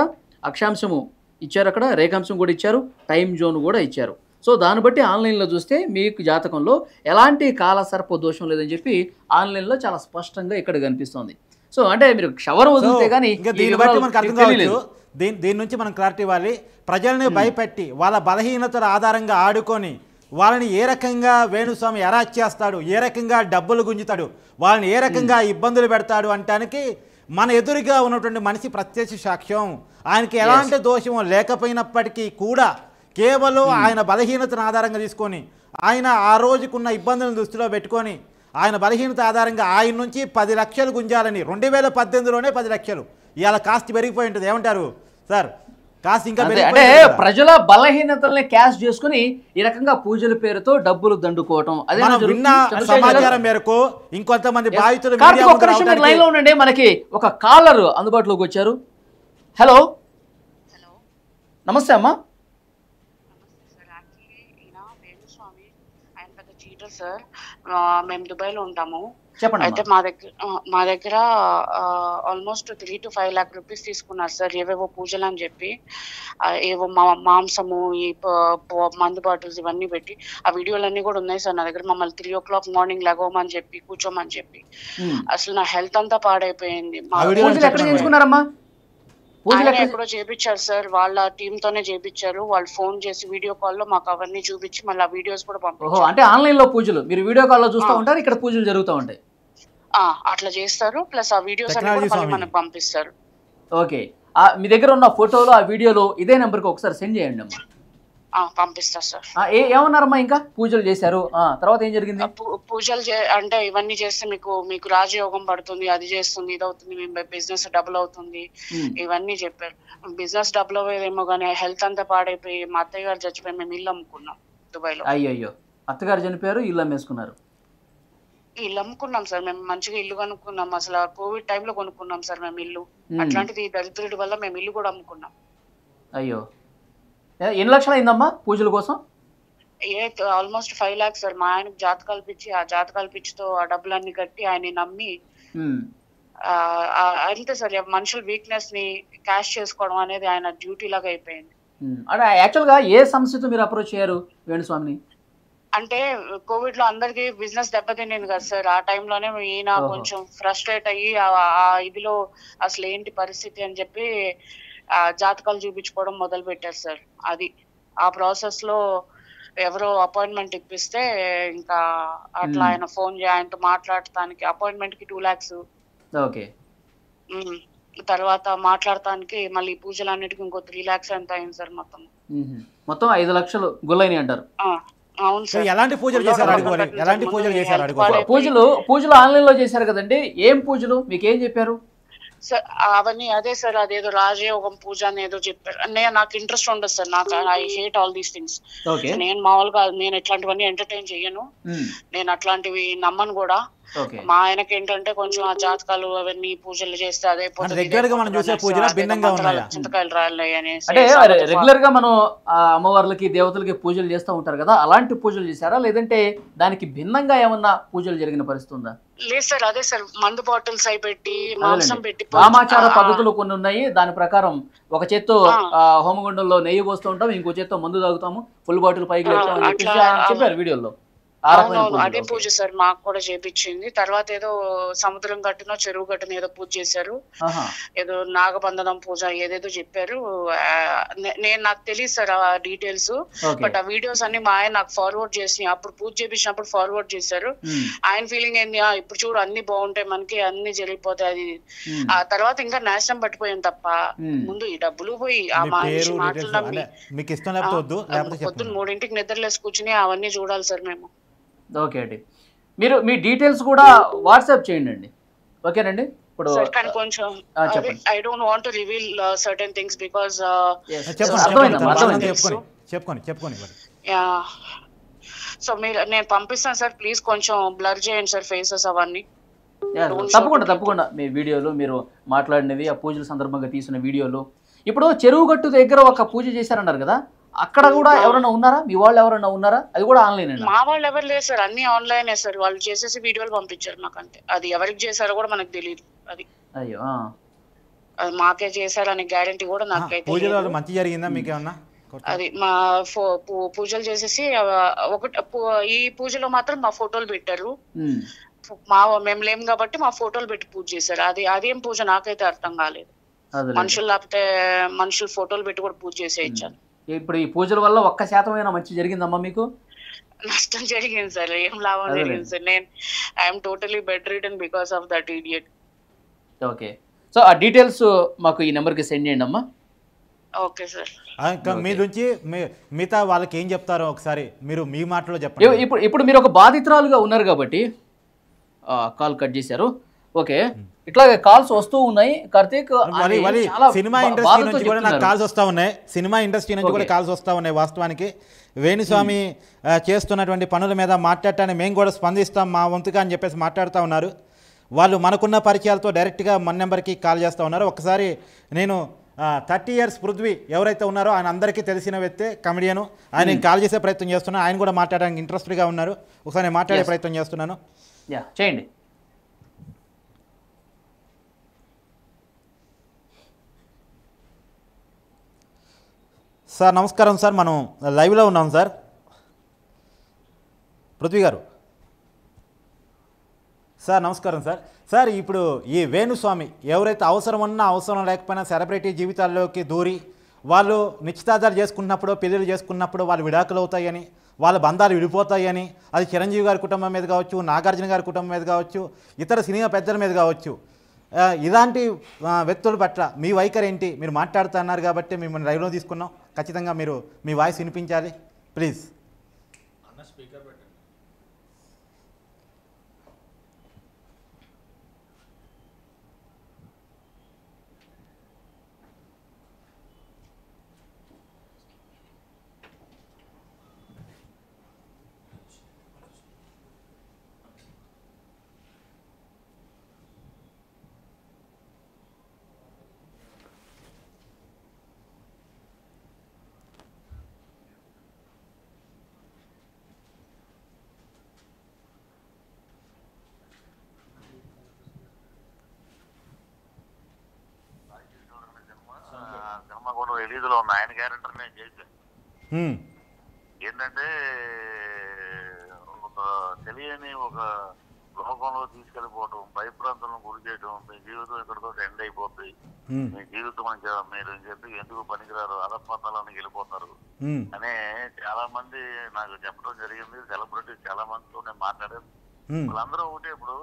అక్షాంశము ఇచ్చారు, అక్కడ రేఖాంశం కూడా ఇచ్చారు, టైం జోన్ కూడా ఇచ్చారు. సో దాన్ని బట్టి ఆన్లైన్లో చూస్తే మీకు జాతకంలో ఎలాంటి కాలసర్ప దోషం లేదని చెప్పి ఆన్లైన్లో చాలా స్పష్టంగా ఇక్కడ కనిపిస్తుంది. సో అంటే మీరు క్షవరం వదిలితే కానీ ఇంకా దీన్ని బట్టి మనకు అర్థం కావచ్చు. దీని నుంచి మనం క్లారిటీ ఇవ్వాలి. ప్రజల్ని భయపెట్టి వాళ్ళ బలహీనతల ఆధారంగా ఆడుకొని వాళ్ళని ఏ రకంగా వేణుస్వామి ఎరాచ్ చేస్తాడు, ఏ రకంగా డబ్బులు గుంజుతాడు, వాళ్ళని ఏ రకంగా ఇబ్బందులు పెడతాడు అంటానికి మన ఎదురుగా ఉన్నటువంటి మనిషి ప్రత్యక్ష సాక్ష్యం. ఆయనకి ఎలాంటి దోషం లేకపోయినప్పటికీ కూడా కేవలం ఆయన బలహీనతను ఆధారంగా తీసుకొని ఆయన ఆ రోజుకున్న ఇబ్బందులను దృష్టిలో పెట్టుకొని ఆయన బలహీనత ఆధారంగా ఆయన నుంచి 10 లక్షలు గుంజాలని 2018లోనే 10 లక్షలు, ఇవాళ కాస్ట్ పెరిగిపోయి ఉంటుంది. ఏమంటారు సార్? కాస్ట్ ఇంకా అంటే ప్రజల బలహీనతల్ని క్యాష్ చేసుకుని ఈ రకంగా పూజల పేరుతో డబ్బులు దండుకోవటం అదే మనం విన్న సమాచారం మేరకు ఇంకొంతమంది బాధితులు లైన్ లో ఉండండి. మనకి ఒక కాలర్ అందుబాటులోకి వచ్చారు. హలో, నమస్తే అమ్మా. చీటర్ సార్, మేము దుబాయ్లో ఉంటాము. చెప్పండి. అయితే మా దగ్గర ఆల్మోస్ట్ 3 to 5 lakh రూపీస్ తీసుకున్నారు సార్, ఏవేవో పూజలు అని చెప్పి, ఏవో మాంసము, ఈ మందు బాటిల్స్ ఇవన్నీ పెట్టి. ఆ వీడియోలన్నీ కూడా ఉన్నాయి సార్ నా దగ్గర. మమ్మల్ని 3 o'clock మార్నింగ్ లెగవమని చెప్పి కూర్చోమని చెప్పి. అసలు నా హెల్త్ అంతా పాడైపోయింది. ఎక్కడో చేపించారు సార్, వాళ్ళ టీమ్ తోనే చేపించారు. వాళ్ళు ఫోన్ చేసి వీడియో కాల్లో మాకు అవన్నీ చూపించి మళ్ళీ ఆ వీడియోస్ కూడా పంపించారు. అంటే ఆన్లైన్ లో పూజలు మీరు వీడియో కాల్ లో చూస్తూ ఉంటారు, ఇక్కడ పూజలు జరుగుతూ ఉంటాయి. అట్లా చేస్తారు, ప్లస్ ఆ వీడియోస్ అన్ని కూడా మళ్ళీ మనకు పంపిస్తారు. ఓకే, మీ దగ్గర ఉన్న ఫోటోలు ఆ వీడియోలో ఇదే నెంబర్కి ఒకసారి సెండ్ చేయండి అమ్మా. పంపిస్తా సార్. ఏమన్నారమ్మా? ఇంకా పూజలు చేశారు, తర్వాత ఏం జరిగింది? పూజలు అంటే ఇవన్నీ చేస్తే మీకు రాజయోగం పడుతుంది, అది చేస్తుంది, ఇది అవుతుంది, మీ బిజినెస్ డబుల్ అవుతుంది, ఇవన్నీ చెప్పారు. బిజినెస్ డబుల్ అవ్వేదేమో కానీ హెల్త్ అంతా పాడైపోయి మా అత్తయ్య గారు చచ్చిపోయి మేము ఇల్లు అమ్ముకున్నాం దుబాయ్లో. అయ్యో, అత్తగారు చనిపోయారు, ఇల్లు అమ్మేసుకున్నారు? ఇల్లు అమ్ముకున్నాం సార్, మేము మంచిగా ఇల్లు కొనుక్కున్నాం. అసలు కోవిడ్ టైంలో కొనుక్కున్నాం సార్ మేము ఇల్లు. అట్లాంటిది దరిద్రుడి వల్ల మేము ఇల్లు కూడా అమ్ముకున్నాం. అయ్యో, ఎన్ని లక్షలు అయిందమ్మా పూజల కోసం? Almost 5 lakhs sir. మా ఆయనకు జాతకాలు పిచ్చి, ఆ జాతకాలు పిచ్చితో ఆ డబ్బులన్నీ కట్టి ఆయన నమ్మి అంతే సార్. మనుషుల వీక్నెస్ ని క్యాష్ చేసుకోవడం అనేది ఆయన డ్యూటీ లాగా అయిపోయింది. అంటే యాక్చువల్ గా ఏ సమస్యతో మీరు అప్రోచ్ అయ్యారు వేణుస్వామిని? అంటే కోవిడ్ లో అందరికి బిజినెస్ దెబ్బతిండింది కదా సార్. ఆ టైంలోనే ఈయన కొంచెం ఫ్రస్ట్రేట్ అయ్యి ఆ ఇదిలో అసలు ఏంటి పరిస్థితి అని చెప్పి జాతకాలు చూపించుకోవడం మొదలు పెట్టారు సార్. అది ఆ ప్రాసెస్ లో ఎవరో అపాయింట్మెంట్ ఇప్పిస్తే ఇంకా అట్లా ఆయన ఫోన్ ఆయనతో మాట్లాడటానికి అపాయింట్మెంట్ కి 2 lakhs. ఓకే, తర్వాత మాట్లాడటానికి మళ్ళీ పూజలన్నిటికీ ఇంకో 3 lakhs ఎంత అయింది సార్. మొత్తం 5 లక్షలు గుల్లైనాయి అంటారు. అవును సార్. ఎలాంటి పూజలు చేశారు? పూజలు ఆన్లైన్ లో చేశారు కదండి, ఏం పూజలు మీకేం చెప్పారు? సార్ అవన్నీ అదే సార్, అదేదో రాజయోగం పూజ అని ఏదో చెప్పారు. నాకు ఇంట్రెస్ట్ ఉండదు సార్, నాకు I hate all these things. నేను మామూలుగా నేను ఇట్లాంటివన్నీ ఎంటర్టైన్ చెయ్యను, నేను అట్లాంటివి నమ్మను కూడా. మా ఆయనకి ఏంటంటే కొంచెం ఆ జాతకాలు అవన్నీ పూజలు చేస్తే అదే చింతకాయలు రాయాలి అనేసి. అంటే రెగ్యులర్ గా మనం అమ్మవార్లకి దేవతలకి పూజలు చేస్తూ ఉంటారు కదా, అలాంటి పూజలు చేశారా లేదంటే దానికి భిన్నంగా ఏమన్నా పూజలు జరిగిన పరిస్థితి ఉందా? లేదు సార్, అదే సార్ మందు బాటిల్స్ అయి పెట్టి మాంసం పెట్టి వామాచార పద్ధతులు కొన్ని ఉన్నాయి. దాని ప్రకారం ఒక చేత్తో హోమగుండంలో నెయ్యి పోస్తూ ఉంటాం, ఇంకో చేత్తో మందు తాగుతాము, ఫుల్ బాటిల్ పైకి లేపుతామని చెప్పారు వీడియోలో. ఆ రకమైన అవునవును పూజలు. అదే ఓకే. పూజ సార్ మాకు కూడా చేపించింది. తర్వాత ఏదో సముద్రం గట్టునో చెరువు గట్టునో ఏదో పూజ చేశారు. ఆహా. ఏదో నాగబంధనం పూజ ఏదేదో చెప్పారు. నేను నాకు తెలియదు సార్ ఆ డీటెయిల్స్. ఓకే. బట్ ఆ వీడియోస్ అన్ని మా ఆయన నాకు ఫార్వర్డ్ చేసి అప్పుడు పూజ చేపించినప్పుడు ఫార్వర్డ్ చేశారు. ఉమ్, ఆయన ఫీలింగ్ ఏంది, ఇప్పుడు చూడు అన్ని బాగుంటాయి మనకి అన్ని జరిగిపోతాయి అది. ఉమ్, ఆ తర్వాత ఇంకా నాశనం పట్టిపోయాం తప్ప ఉమ్. ముందు ఈ డబ్బులు పోయి ఆ మీ మనిషి పేరు మాటలు డీటెయిల్స్ నమ్మి అంటే మీకు ఇష్టం లేకపోతే వద్దు, లేకపోతే పొద్దున్న చెప్పండి. 3ంటికి నిద్రలేసి కూర్చుని అవన్నీ చూడాలి సార్ మేము. ఓకే అండి. మీరు మీ డీటెయిల్స్ కూడా వాట్సాప్ చేయండి అండి. ఓకేనండి. ఇప్పుడు సార్ కానీ కొంచెం చెప్పండి. I don't want to reveal certain things because Yes. చెప్పండి అర్థమైందమ్మా, చెప్పండి అర్థమైంది. చెప్పుకొని మరి. సో మీరు నేను పంపిస్తాను సార్, ప్లీజ్ కొంచెం బ్లర్ చేయండి సార్ ఫేసెస్ అవన్నీ. Yes, తప్పకుండా మీ వీడియోలు మీరు మాట్లాడినవి ఆ పూజల సందర్భంగా తీసిన వీడియోలు. ఇప్పుడు చెరువు గట్టు దగ్గర ఒక పూజ చేశారన్నారు కదా, అక్కడ కూడా ఎవరైనా ఉన్నారా? మీ వాళ్ళు ఎవరైనా ఉన్నారా? అది కూడా ఆన్లైన్? మా వాళ్ళు ఎవరు లేదు సార్, అన్ని ఆన్లైన్ సార్. వాళ్ళు చేసేసి వీడియోలు పంపించారు నాకు అంతే. అది ఎవరికి చేశారో కూడా మనకు తెలియదు. అది అయ్యో. అది మాకే చేశారని గ్యారంటీ కూడా నాకైతే పూజలో లేదు. మంచి జరిగిందా మీకేమన్నా? అది మా పూజలు చేసేసి ఈ పూజలో మాత్రం మా ఫోటోలు పెట్టారు. ఉమ్, మేము లేము కాబట్టి మా ఫోటోలు పెట్టి పూజ చేశారు. అదేం పూజ నాకైతే అర్థం కాలేదు. అదేలే. మనుషులు లేకపోతే మనుషులు ఫోటోలు పెట్టి కూడా పూజ చేసేయించాను. ఇప్పుడు ఈ పూజల వల్ల 1% మంచి జరిగిందమ్మా మీకు? నష్టం జరిగింది సార్, ఏం లాభం అదేలే. జరిగింది సార్. నేను I'm totally bed return because of that idiot. Okay. So ఆ డీటెయిల్స్ మాకు ఈ నెంబర్కి సెండ్ చేయండి అమ్మా. Okay sir. ఇంకా మీ నుంచి మిగతా వాళ్ళకి ఏం చెప్తారో ఒకసారి మీరు మీ మాటలో చెప్పండి. ఇప్పుడు మీరు ఒక బాధితురాలుగా ఉన్నారు కాబట్టి కాల్ కట్ చేశారు. ఓకే, ఇట్లాగే కాల్స్ వస్తూ ఉన్నాయి. కార్తీక్, సినిమా ఇండస్ట్రీ నుంచి కూడా నాకు కాల్స్ వస్తూ ఉన్నాయి. సినిమా ఇండస్ట్రీ నుంచి కూడా కాల్స్ వస్తూ ఉన్నాయి. వాస్తవానికి వేణుస్వామి చేస్తున్నటువంటి పనుల మీద మాట్లాడటానికి మేము కూడా స్పందిస్తాం మా వంతుగా అని చెప్పేసి మాట్లాడుతూ ఉన్నారు. వాళ్ళు మనకున్న పరిచయాలతో డైరెక్ట్గా మన నెంబర్కి కాల్ చేస్తూ ఉన్నారు. ఒకసారి నేను 30 years పృథ్వీ ఎవరైతే ఉన్నారో ఆయన అందరికీ తెలిసిన వ్యక్తే, కమెడియను. ఆయన కాల్ చేసే ప్రయత్నం చేస్తున్నాను. ఆయన కూడా మాట్లాడడానికి ఇంట్రెస్ట్గా ఉన్నారు. ఒకసారి నేను మాట్లాడే ప్రయత్నం చేస్తున్నాను. చేయండి. సార్ నమస్కారం సార్, మనం లైవ్లో ఉన్నాం సార్. పృథ్వీ గారు సార్ నమస్కారం సార్. సార్ ఇప్పుడు ఈ వేణుస్వామి ఎవరైతే అవసరం ఉన్నా అవసరం లేకపోయినా సెలబ్రిటీ జీవితాల్లోకి దూరి వాళ్ళు నిశ్చితార్థాలు చేసుకున్నప్పుడు పెళ్ళిళ్ళు చేసుకున్నప్పుడు వాళ్ళు విడాకులు అవుతాయని, వాళ్ళ బంధాలు విడిపోతాయని, అది చిరంజీవి గారి కుటుంబం మీద కావచ్చు, నాగార్జున గారి కుటుంబం మీద కావచ్చు, ఇతర సినిమా పెద్దల మీద కావచ్చు, ఇలాంటి వ్యక్తుల పట్ల మీ వైఖరి ఏంటి? మీరు మాట్లాడుతున్నారు కాబట్టి మిమ్మల్ని లైవ్లో తీసుకున్నాం. ఖచ్చితంగా మీరు మీ వాయిస్ వినిపించాలి ప్లీజ్. సినిమా కూడా రిలీజ్ లో ఉంది. ఆయన క్యారెక్టర్ నేను చేశాను. ఏంటంటే ఒక తెలియని ఒక లోకంలో తీసుకెళ్ళిపోవటం, భయప్రాంతంలో గురి చేయడం, మీ జీవితం ఇక్కడితో ఎండ్ అయిపోతుంది, మీ జీవితం మీరు చెప్పి ఎందుకు పనికిరారు, అధపాతాలని వెళ్ళిపోతారు అనే చాలా మంది నాకు చెప్పడం జరిగింది. సెలబ్రిటీస్ చాలా మందితో నేను మాట్లాడాను. వాళ్ళందరూ ఒకటి, ఇప్పుడు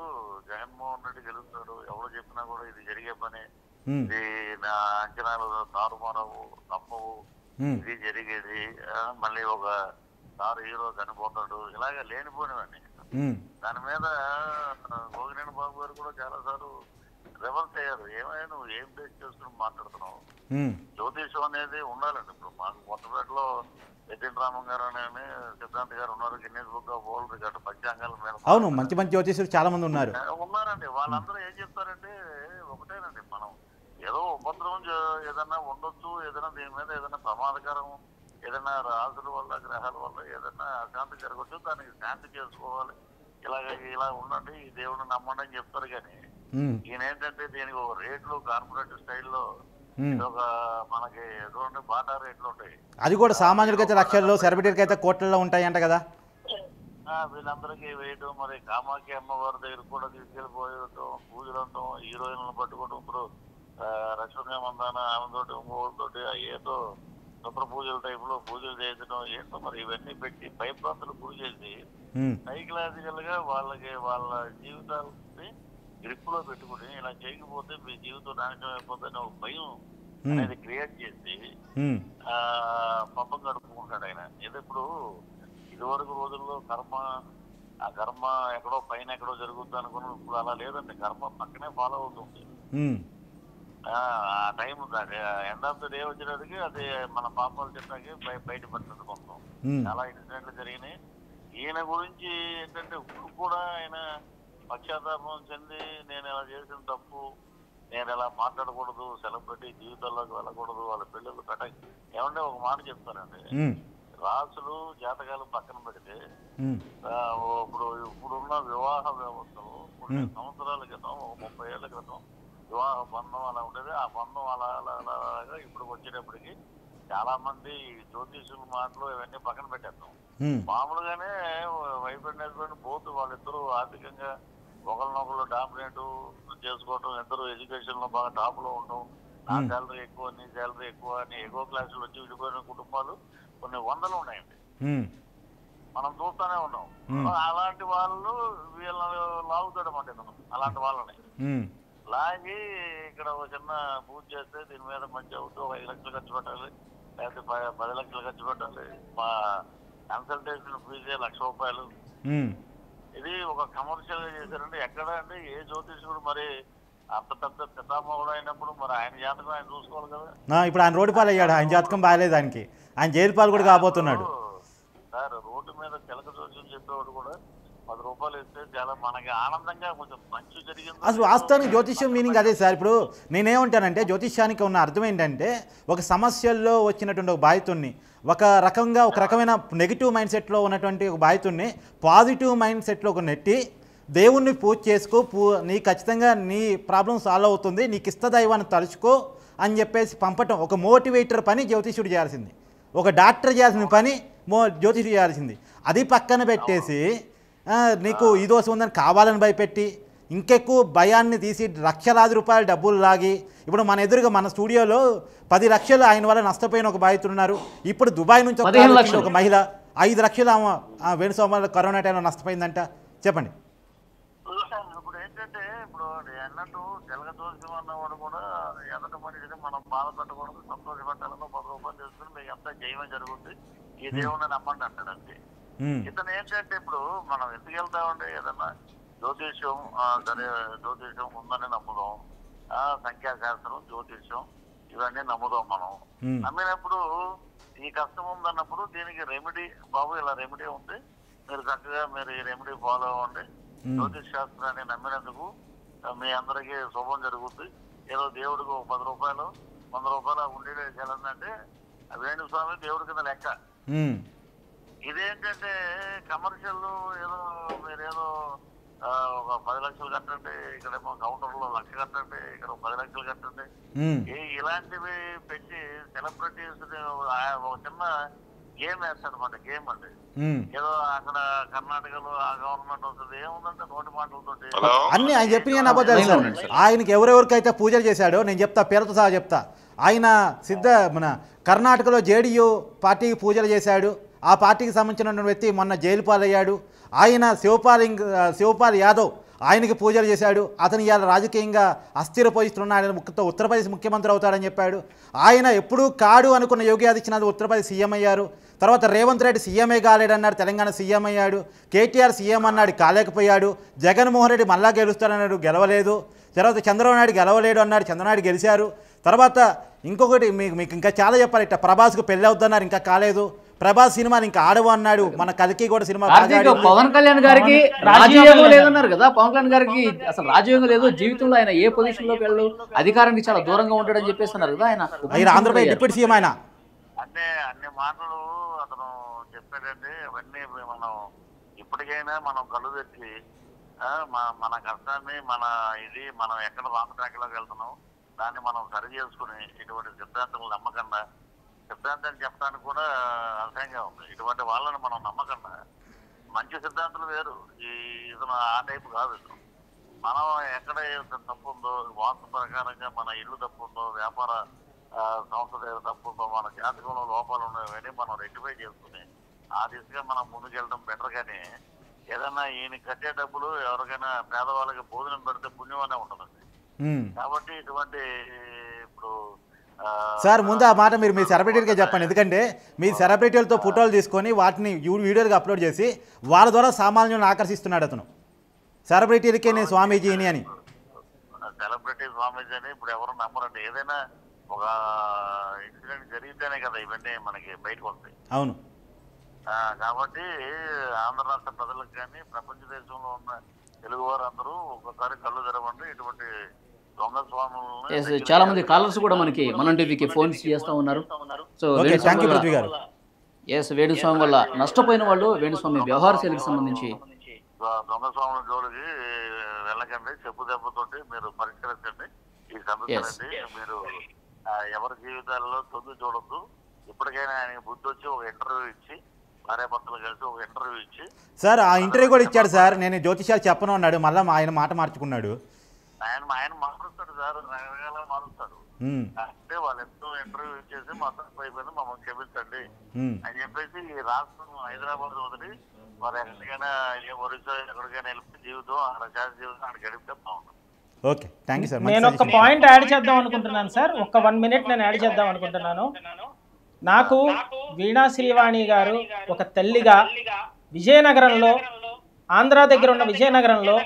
జగన్మోహన్ రెడ్డి గెలుస్తాడు, ఎవరు చెప్పినా కూడా ఇది జరిగే పని, ఇది నా అంచనాలు తారుమారవు, తప్పవు, ఇది జరిగేది, మళ్ళీ ఒక స్టార్ హీరో చనిపోతాడు, ఇలాగ లేనిపోయినవన్నీ. దాని మీద గోగినేని బాబు గారు కూడా చాలా సార్లు రివర్స్ అయ్యారు. ఏమైనా నువ్వు ఏం బేస్ చేసుకుని మాట్లాడుతున్నావు? జ్యోతిషం అనేది ఉండాలండి. ఇప్పుడు మాకు కొత్తపేటలో ఎన్టీ రామం గారు అని సిద్ధాంత్ గారు ఉన్నారు, Guinness book of world record పంచాంగాల మీద. అవును, మంచి మంచి జ్యోతిషులు చాలా మంది ఉన్నారండి. వాళ్ళందరూ ఏం చెప్తారంటే ఒకటేనండి, మనం ఏదో ఉపద్రవం ఏదైనా ఉండొచ్చు, ఏదైనా దీని మీద ఏదైనా ప్రమాదకరం, ఏదైనా రాజుల వల్ల గ్రహాల వల్ల ఏదైనా అశాంతి జరగచ్చు, దానికి శాంతి చేసుకోవాలి, ఇలా ఉండండి, ఈ దేవుడిని నమ్మండి అని చెప్తారు. కానీ ఈయన ఏంటంటే దీనికి ఒక రేట్లు కార్పొరేట్ స్టైల్లో ఒక మనకి ఎటువంటి బాటా రేట్లు ఉంటాయి. అది కూడా సామాన్యులకి అయితే లక్షల్లో, సెలబ్రిటీలకి అయితే కోట్లలో ఉంటాయి అంట కదా. వీళ్ళందరికీ వేయటం, మరి కామాఖ్య అమ్మవారి దగ్గర కూడా తీసుకెళ్ళిపోయటం, పూజలు ఉండటం, హీరోయిన్లను పట్టుకోవడం, ఇప్పుడు రక్షణ మందాన ఆమెతోటి ఇంకోటితోటి ఏదో శుభ్ర పూజల టైప్ లో పూజలు చేయించడం ఏంటో మరి ఇవన్నీ పెట్టి భయప్రాంతాలు పూజ చేసి సైకలాజికల్ గా వాళ్ళ జీవితాలని గ్రిప్ లో పెట్టుకుని ఇలా చేయకపోతే మీ జీవితం నాశనం అయిపోతుందని ఒక భయం అనేది క్రియేట్ చేసి పంపం గడుపుకుంటాడు ఆయన. ఏదో ఇప్పుడు ఇదివరకు రోజుల్లో ఆ కర్మ ఎక్కడో పైన ఎక్కడో జరుగుతుంది అనుకున్నాం. ఇప్పుడు అలా లేదండి, కర్మ పక్కనే ఫాలో అవుతుంది. ఆ time end of the day వచ్చేటప్పటికి అది మన పాపాలు చెప్పాకి బయటపడుతుంది. కొంచెం చాలా ఇన్సిడెంట్లు జరిగినాయి. ఈయన గురించి ఏంటంటే ఇప్పుడు కూడా ఆయన పశ్చాత్తాపం చెంది నేను ఇలా చేసిన తప్పు, నేను ఇలా మాట్లాడకూడదు, సెలబ్రిటీ జీవితాల్లోకి వెళ్ళకూడదు, వాళ్ళ పిల్లలు ఏమంటే ఒక మాట చెప్తానండి, రాసులు జాతకాలు పక్కన పెడితే ఇప్పుడున్న వివాహ వ్యవస్థలో కొన్ని సంవత్సరాల క్రితం 30 ఏళ్ల క్రితం వివాహ బంధం అలా ఉండేది. ఆ బంధం అలాగా ఇప్పుడు వచ్చేటప్పటికి చాలా మంది జ్యోతిషుల మాటలు ఇవన్నీ పక్కన పెట్టేస్తాం. మామూలుగానే వైఫ్ అండ్ హస్బెండ్ బోత్ వాళ్ళిద్దరూ ఆర్థికంగా ఒకరినొకరు డామినేట్ చేసుకోవటం, ఇద్దరు ఎడ్యుకేషన్ లో బాగా టాప్ లో ఉండడం, నా శాలరీ ఎక్కువ నీ శాలరీ ఎక్కువ అని ఎగో క్లాసులు వచ్చి విడిపోయిన కుటుంబాలు కొన్ని వందలు ఉన్నాయండి, మనం చూస్తూనే ఉన్నాం. అలాంటి వాళ్ళు వీళ్ళని లాగుతాడు మాట, అలాంటి వాళ్ళని లాగి ఇక్కడ ఒక చిన్న పూజ చేస్తే దీని మీద మంచి అవుతూ 5 లక్షలు ఖర్చు పెట్టాలి, లేకపోతే 10 లక్షలు ఖర్చు పెట్టాలి, మా కన్సల్టేషన్ ఫీజే ₹1,00,000. ఇది ఒక కమర్షియల్ గా చేశారంటే ఎక్కడ అండి ఏ జ్యోతిషుడు మరి అంత పెద్ద పితామహుడు అయినప్పుడు మరి ఆయన జాతకం ఆయన చూసుకోవాలి కదా. ఇప్పుడు ఆయన రోడ్డు పాలు అయ్యాడు, ఆయన జాతకం బాగాలేదు, ఆయనకి ఆయన జైలు పాలు కూడా కాబోతున్నాడు సార్. రోడ్డు మీద చిలక జ్యోతిషం చెప్పేవాడు కూడా ₹10 ఇస్తే చాలా మనకి ఆనందంగా కొంచెం మంచి జరిగింది. అసలు వాస్తవానికి జ్యోతిష్యం మీనింగ్ అదే సార్. ఇప్పుడు నేనేమంటానంటే జ్యోతిష్యానికి ఉన్న అర్థం ఏంటంటే ఒక సమస్యల్లో వచ్చినటువంటి ఒక బాధితుడిని ఒక రకమైన నెగిటివ్ మైండ్ సెట్లో ఉన్నటువంటి ఒక బాధితుడిని పాజిటివ్ మైండ్ సెట్లో ఒక నెట్టి దేవుణ్ణి పూజ చేసుకో, నీ ఖచ్చితంగా నీ ప్రాబ్లం సాల్వ్ అవుతుంది, నీకు ఇష్టదైవాన్ని తలుచుకో అని చెప్పేసి పంపటం ఒక మోటివేటర్ పని జ్యోతిష్యుడు చేయాల్సింది. ఒక డాక్టర్ చేయాల్సిన పని జ్యోతిష్యుడు చేయాల్సింది. అది పక్కన పెట్టేసి నీకు ఈ దోషం ఉందని కావాలని భయపెట్టి ఇంకెక్కువ భయాన్ని తీసి లక్షలాది రూపాయల డబ్బులు లాగి ఇప్పుడు మన ఎదురుగా మన స్టూడియోలో 10 లక్షలు ఆయన వల్ల నష్టపోయిన ఒక బాధితున్నారు. ఇప్పుడు దుబాయ్ నుంచి ఒక మహిళ 5 లక్షలు వేణుస్వామి కరోనా టైంలో నష్టపోయిందంట. చెప్పండి. ఇప్పుడు ఏంటంటే ఇప్పుడు అన్నట్టు తెలగ దోషం అన్నవాడు కూడా ఎదటి మనిషిని మనం బాధపెట్టకూడదు, సంతోషపెట్టాలని ₹10 చేసుకుని మీకు అంతా జయమే జరుగుతుంది, ఈ దేవుని నమ్మండి అంటాడు అంతే. ఇతను ఏంటంటే ఇప్పుడు మనం ఎందుకు వెళ్తామంటే ఏదన్నా జ్యోతిష్యం సరే జ్యోతిష్యం ఉందని నమ్ముదాం, సంఖ్యాశాస్త్రం జ్యోతిష్యం ఇవన్నీ నమ్ముదాం. మనం నమ్మినప్పుడు ఈ కష్టం ఉందన్నప్పుడు దీనికి రెమెడీ, బాబు ఇలా రెమెడీ ఉంది, మీరు చక్కగా మీరు ఈ రెమెడీ ఫాలో అవ్వండి, జ్యోతిష్ శాస్త్రాన్ని నమ్మినందుకు మీ అందరికీ శుభం జరుగుతుంది, ఏదో దేవుడికి ఒక ₹10 ₹100 ఉండేదే చేయాలంటే వేణుస్వామి దేవుడి కింద లెక్క. ఇదేంటంటే కమర్షియల్ ఏదో మీరేదో ఒక 10 లక్షలు కట్టండి, ఇక్కడేమో కౌంటర్ లో 1,00,000 కట్టండి, ఇక్కడ 10 లక్షలు కట్టండి, ఇలాంటివి పెట్టి సెలబ్రిటీస్ ఒక చిన్న గేమ్ వేస్తాడన్నమాట. గేమ్ అండి ఏదో అక్కడ కర్ణాటకలో ఆ గవర్నమెంట్ వస్తుంది, ఏముందంటే నోటి మాటలతోటి అన్ని ఆయన చెప్పిన అబద్ధాలు సార్. ఆయనకి ఎవరెవరికైతే పూజలు చేశాడో నేను చెప్తా, పేరుతో సహా చెప్తా. ఆయన మన కర్ణాటకలో JDU పార్టీకి పూజలు చేశాడు, ఆ పార్టీకి సంబంధించిన వ్యక్తి మొన్న జైలు పాలయ్యాడు. ఆయన శివపాల్ యాదవ్ ఆయనకి పూజలు చేశాడు, అతను ఇవాళ రాజకీయంగా అస్థిరపోయిస్తున్నాడు, ఉత్తరప్రదేశ్ ముఖ్యమంత్రి అవుతాడని చెప్పాడు. ఆయన ఎప్పుడూ కాడు అనుకున్న యోగి ఆదిత్యనాథ్ ఉత్తరప్రదేశ్ సీఎం అయ్యారు. తర్వాత రేవంత్ రెడ్డి సీఎంఏ కాలేడన్నాడు, తెలంగాణ సీఎం అయ్యాడు. కేటీఆర్ సీఎం అన్నాడు, కాలేకపోయాడు. జగన్మోహన్ రెడ్డి మళ్ళా గెలుస్తాడన్నాడు, గెలవలేదు. తర్వాత చంద్రబాబు నాయుడు గెలవలేడు అన్నాడు, చంద్రనాయుడు గెలిచారు. తర్వాత ఇంకొకటి మీకు ఇంకా చాలా చెప్పాలి, ఇట్లా ప్రభాస్కు పెళ్ళి అవుతున్నారు, ఇంకా కాలేదు. ప్రభాస్ సినిమాని ఇంకా ఆడవు అన్నాడు, మన కల్కి కూడా సినిమా. పవన్ కళ్యాణ్ గారికి రాజయోగం లేదన్నారు కదా, పవన్ కళ్యాణ్ గారికి అసలు రాజయోగం లేదు, జీవితంలో ఆయన ఏ పొజిషన్ లోకి వెళ్ళు, అధికారానికి చాలా దూరంగా ఉంటాడని చెప్పేస్తున్నారు కదా ఆయన ఆంధ్రప్రదేశ్ డిప్యూటీ సీఎం. ఆయన అన్ని మాటలు అతను చెప్పాడండి. అవన్నీ మనం ఇప్పటికైనా మనం కళ్ళు తెచ్చి మన కష్టాన్ని మనం ఎక్కడ రాంగ్ ట్రాక్ లోకి వెళ్తున్నాం దాన్ని మనం సరి చేసుకుని ఇటువంటి సిద్ధాంతాలు నమ్మకుండా, సిద్ధాంతం చెప్పడానికి కూడా అసహ్యంగా ఉంది, ఇటువంటి వాళ్ళని మనం నమ్మకుండా మంచి సిద్ధాంతాలు వేరు, ఈ ఇతను ఆ టైప్ కాదు. ఇతను మనం ఎక్కడ తప్పు ఉందో, వాస్తు ప్రకారంగా మన ఇల్లు తప్పు ఉందో, వ్యాపార సంస్థ దగ్గర తప్పు ఉందో, మన జాతకంలో లోపాలు ఉన్నాయని మనం రెక్టిఫై చేసుకుని ఆ దిశగా మనం ముందుకెళ్ళడం బెటర్. కానీ ఏదన్నా ఈయన కట్టే డబ్బులు ఎవరికైనా పేదవాళ్ళకి భోజనం పెడితే పుణ్యం అనే ఉంటుందండి. కాబట్టి ఇటువంటి ఇప్పుడు సార్ ముందు ఆ మాట మీరు మీ సెలబ్రిటీగా చెప్పండి, ఎందుకంటే మీ సెలబ్రిటీలతో ఫోటోలు తీసుకొని వాటిని వీడియోలుగా అప్లోడ్ చేసి వాళ్ళ ద్వారా సామాన్యులను ఆకర్షిస్తున్నాడు అతను. సెలబ్రిటీలకే నేను స్వామీజీని అని. సెలబ్రిటీ స్వామీజీ అని ఇప్పుడు ఎవరు నమ్మరండి. ఏదైనా ఒక ఇన్సిడెంట్ జరిగితేనే కదా ఇవన్నీ మనకి బయటకు వస్తాయి. అవును. కాబట్టి ఆంధ్ర రాష్ట్ర ప్రజలకు కానీ ప్రపంచ దేశంలో ఉన్న తెలుగు వారందరూ ఒక్కసారి కళ్ళు తెరవండి. ఇటువంటి దొంగ స్వాములను చాలా మంది కాలర్స్ కూడా మనకి మన టీవీకి ఫోన్స్ చేస్తూ ఉన్నారు. సో వేణుస్వామి వల్ల నష్టపోయిన వాళ్ళు వేణుస్వామి వ్యవహార శైలికి సంబంధించి దొంగ స్వాముల జోలికి వెళ్ళకండి. చెప్పు దెబ్బతోటి మీరు పరిష్కరించండి ఈ సమస్యలండి. మీరు ఎవరి జీవితాల్లో తొంగి చూడొద్దు. ఇప్పటికైనా ఆయనకి బుద్ధి వచ్చి ఒక ఇంటర్వ్యూ ఇచ్చి, భార్యాభర్తలు కలిసి ఒక ఇంటర్వ్యూ ఇచ్చి. సార్ ఆ ఇంటర్వ్యూ కూడా ఇచ్చాడు సార్, నేను జ్యోతిషాలు చెప్పను అన్నాడు, మళ్ళీ ఆయన మాట మార్చుకున్నాడు. ఆయన మారుస్తాడు సార్, రకరకాల మారుస్తాడు. అంటే వాళ్ళు ఎంతో ఇంటర్వ్యూ ఇచ్చేసి మొత్తం అయిపోయింది, మమ్మల్ని క్షమించండి అని చెప్పేసి ఈ రాష్ట్రం హైదరాబాద్ వదిలి వారు ఎక్కడికైనా ఒరిస్సా ఎక్కడికైనా వెళ్ళి జీవితం అక్కడ శాస జీవితం అక్కడ గడిపితే బాగుంటుంది. Okay, thank you sir. నేను ఒక పాయింట్ యాడ్ చేద్దాం అనుకుంటున్నాను సార్, ఒక 1 minute నేను యాడ్ చేద్దాం అనుకుంటున్నాను. నాకు వీణా శ్రీవాణి గారు ఒక తల్లిగా విజయనగరంలో, ఆంధ్ర దగ్గర ఉన్న విజయనగరంలో